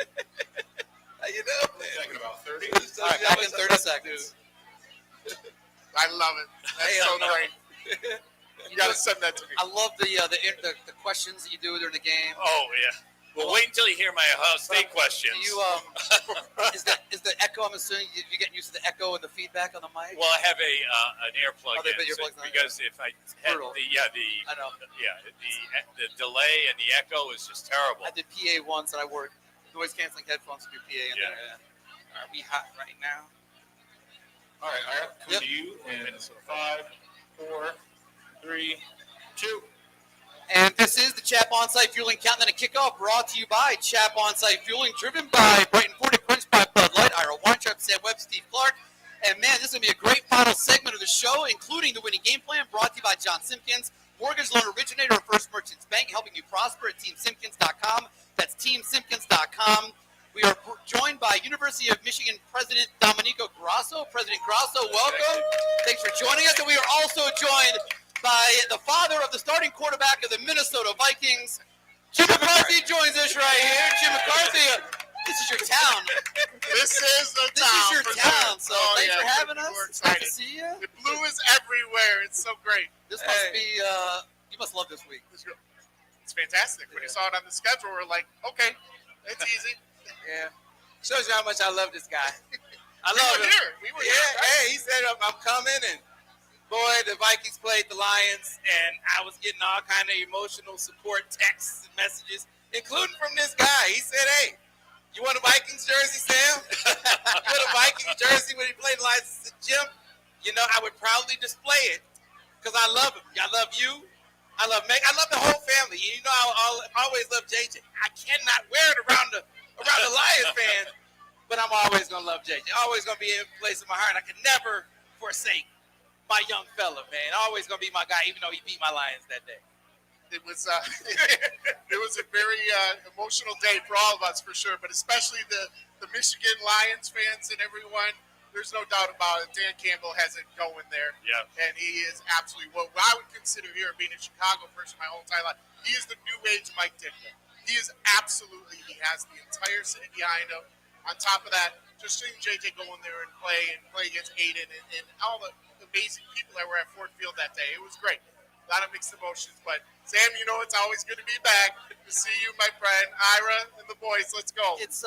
How you doing? Talking about 30. All right, back in 30 seconds. I love it. That's so great. You got to send that to me. I love the questions that you do during the game. Oh, yeah. Well, wait until you hear my Ohio State questions. Do you is the echo? I'm assuming you get used to the echo and the feedback on the mic. Well, I have an earplug they in, put earplugs in? because if I had Brutal. the delay and the echo is just terrible. I did PA once, and I wore noise canceling headphones to do PA. In there. Are we hot right now? All right, Ira, come to you in 5, 4, 3, 2. And this is the Chap On-Site Fueling Countdown to Kickoff, brought to you by Chap On-Site Fueling, driven by Brighton 40, quenched by Bud Light, Ira Weintraub, Sam Webb, Steve Clark. And, man, this is going to be a great final segment of the show, including the winning game plan, brought to you by John Simpkins, mortgage loan originator of First Merchants Bank, helping you prosper at TeamSimpkins.com. That's TeamSimpkins.com. We are joined by University of Michigan President Domenico Grasso. President Grasso, welcome. Thanks for joining us. And we are also joined by the father of the starting quarterback of the Minnesota Vikings. Jim McCarthy joins us right here. Jim McCarthy, this is your town. This is the This town. is your for town, sure. so thanks for having us. We're It's nice to excited. see you. The blue is everywhere. It's so great. This must be, you must love this week. It's fantastic. When you saw it on the schedule, we're like, okay, it's easy. Yeah. Shows you how much I love this guy. I We love were him. here. We were here, right? Hey, he said I'm coming, and boy, the Vikings played the Lions, and I was getting all kind of emotional support texts and messages, including from this guy. He said, "Hey, you want a Vikings jersey, Sam? You want a Vikings jersey when he played the Lions?" I said, "Jim, I would proudly display it because I love him. I love you. I love Meg. I love the whole family. I always love JJ. I cannot wear it around the Lions fans, but I'm always gonna love JJ. Always gonna be in place in my heart. I can never forsake my young fella, man. Always gonna be my guy, even though he beat my Lions that day." It was it was a very emotional day for all of us, for sure, but especially the Michigan Lions fans and everyone. There's no doubt about it. Dan Campbell has it going there. Yeah. And he is absolutely what I would consider here, being a Chicago person my whole entire life. He is the new age Mike Ditka. He is absolutely, he has the entire city behind him. On top of that, just seeing JJ go in there and play against Aiden and all the amazing people that were at Ford Field that day. It was great. A lot of mixed emotions. But, Sam, it's always good to be back. To see you, my friend. Ira and the boys, let's go. It's,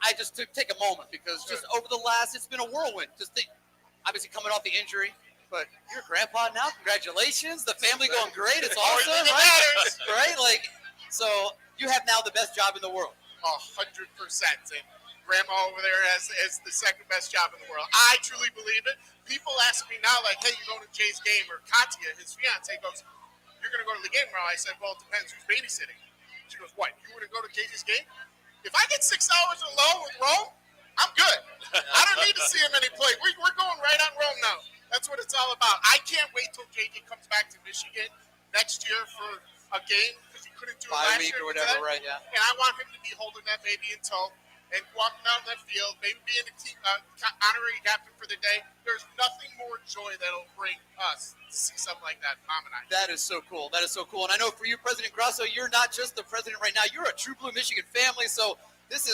I just take a moment because just over the it's been a whirlwind. Obviously coming off the injury, but you're a grandpa now. Congratulations. The family going great. It's awesome, right? Right? So you have now the best job in the world. 100%. And Grandma over there has the second best job in the world. I truly believe it. People ask me now, like, hey, you going to Jay's game? Or Katya, his fiance, goes, you're going to go to the game tomorrow? I said, well, it depends who's babysitting. She goes, what? You want to go to JJ's game? If I get 6 hours alone with Rome, I'm good. I don't need to see him any play. We're going right on Rome now. That's what it's all about. I can't wait till JJ comes back to Michigan next year for a game because he couldn't do it last year. Or whatever, right? Yeah. And I want him to be holding that baby until and walking out left field, maybe being the team, honorary captain for the day. There's nothing more joy that'll bring us to see something like that, Mom and I. That is so cool. That is so cool. And I know for you, President Grasso, you're not just the president right now. You're a true blue Michigan family. So this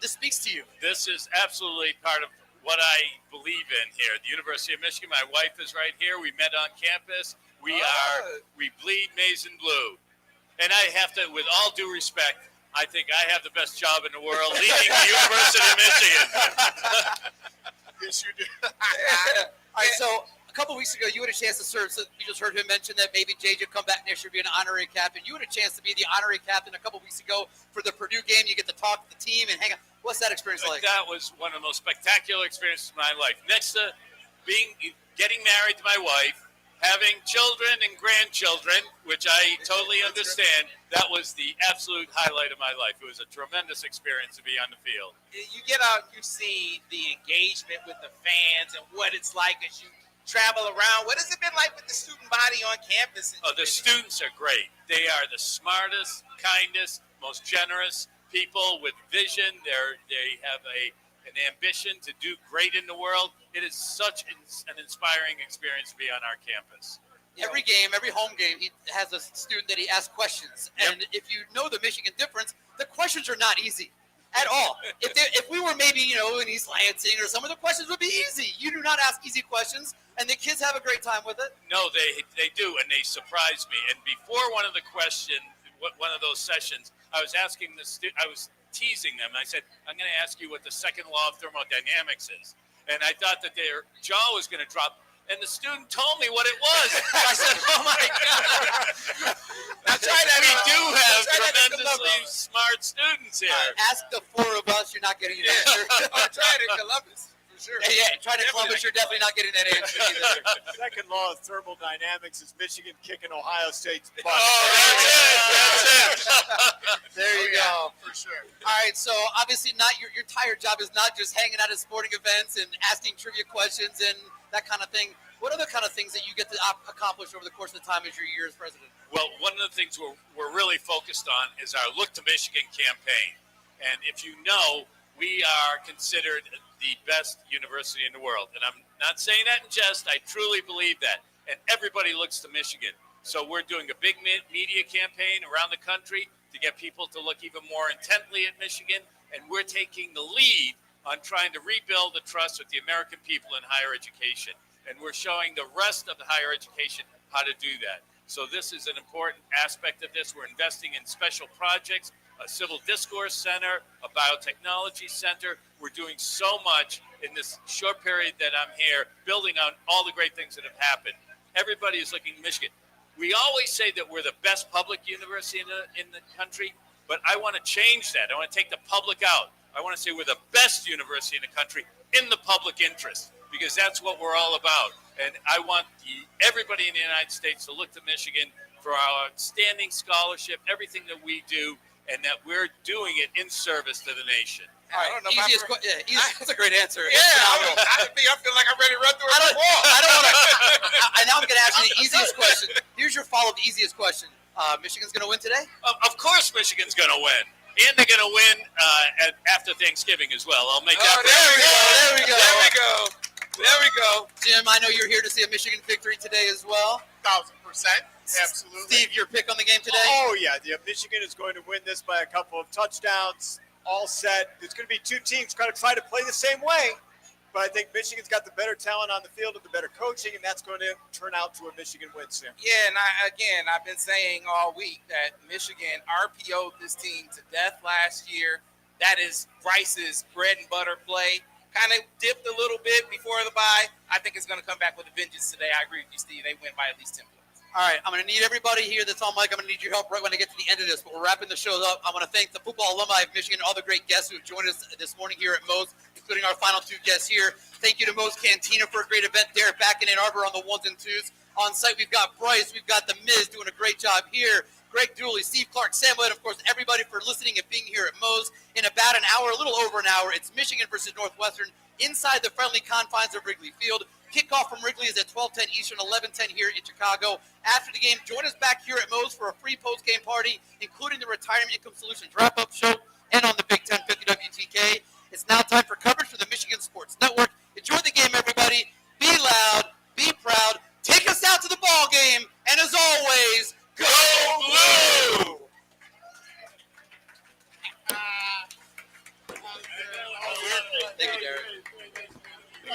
speaks to you. This is absolutely part of what I believe in here. The University of Michigan, my wife is right here. We met on campus. We bleed maize and blue. And I have to, with all due respect, I think I have the best job in the world leading the University of Michigan. Yes, you do. All right, so a couple weeks ago, you had a chance to serve. So you just heard him mention that maybe JJ come back next year, be an honorary captain. You had a chance to be the honorary captain a couple weeks ago for the Purdue game. You get to talk to the team and hang out. What's that experience like? That was one of the most spectacular experiences of my life. Next to getting married to my wife, having children and grandchildren, which I totally understand, that was the absolute highlight of my life. It was a tremendous experience to be on the field. You get out, you see the engagement with the fans and what it's like as you travel around. What has it been like with the student body on campus? Oh, the students are great. They are the smartest, kindest, most generous people with vision. They have an ambition to do great in the world. It is such an inspiring experience to be on our campus. Every game, every home game, he has a student that he asks questions. And if you know the Michigan difference, the questions are not easy at all. If we were maybe, in East Lansing or some of the questions would be easy. You do not ask easy questions, and the kids have a great time with it. No, they do, and they surprise me. And before one of those sessions, I was asking I was teasing them. I said, I'm going to ask you what the second law of thermodynamics is. And I thought that their jaw was going to drop. And the student told me what it was. I said, oh, my God. We do have tremendously smart students here. Ask the four of us. You're not getting an answer. I'll try it in Columbus. Sure. Yeah, try to Columbus, you're definitely not getting that answer either. Second law of thermodynamics is Michigan kicking Ohio State's butt. That's it. There you go. For sure. All right, so obviously not your entire job is not just hanging out at sporting events and asking trivia questions and that kind of thing. What other kind of things that you get to accomplish over the course of the time as your year as president? Well, one of the things we're really focused on is our Look to Michigan campaign. And if you know, we are considered the best university in the world. And I'm not saying that in jest. I truly believe that. And everybody looks to Michigan. So we're doing a big media campaign around the country to get people to look even more intently at Michigan. And we're taking the lead on trying to rebuild the trust with the American people in higher education. And we're showing the rest of the higher education how to do that. So this is an important aspect of this. We're investing in special projects, a civil discourse center, a biotechnology center. We're doing so much in this short period that I'm here, building on all the great things that have happened. Everybody is looking to Michigan. We always say that we're the best public university in the country, but I want to change that. I want to take the public out. I want to say we're the best university in the country in the public interest, because that's what we're all about. And I want everybody in the United States to look to Michigan for our outstanding scholarship, everything that we do, and that we're doing it in service to the nation. All right, that's a great answer. Yeah, I feel like I'm ready to run through a wall. I don't want to. Now I'm going to ask you the easiest question. Here's your follow-up easiest question. Michigan's going to win today? Of course Michigan's going to win. And they're going to win after Thanksgiving as well. I'll make that. There we go. Jim, I know you're here to see a Michigan victory today as well. 1,000%. Absolutely. Steve, your pick on the game today? Oh, yeah. Michigan is going to win this by a couple of touchdowns. All set. There's going to be two teams kind of try to play the same way. But I think Michigan's got the better talent on the field and the better coaching, and that's going to turn out to a Michigan win, Sam. Yeah, and I've been saying all week that Michigan RPO'd this team to death last year. That is Bryce's bread and butter play. Kind of dipped a little bit before the bye. I think it's going to come back with a vengeance today. I agree with you, Steve. They win by at least 10 points. All right, I'm going to need everybody here that's on mic. I'm going to need your help right when I get to the end of this, but we're wrapping the show up. I want to thank the football alumni of Michigan and all the great guests who have joined us this morning here at Moe's, including our final two guests here. Thank you to Moe's Cantina for a great event there back in Ann Arbor on the ones and twos. On site, we've got Bryce. We've got the Miz doing a great job here. Greg Dooley, Steve Clark, Sam Wood, of course, everybody for listening and being here at Moe's. In about an hour, a little over an hour, it's Michigan versus Northwestern inside the friendly confines of Wrigley Field. Kickoff from Wrigley is at 12:10 Eastern, 11:10 here in Chicago. After the game, join us back here at Moe's for a free post-game party, including the Retirement Income Solutions wrap-up show and on the Big 10 50 WTK.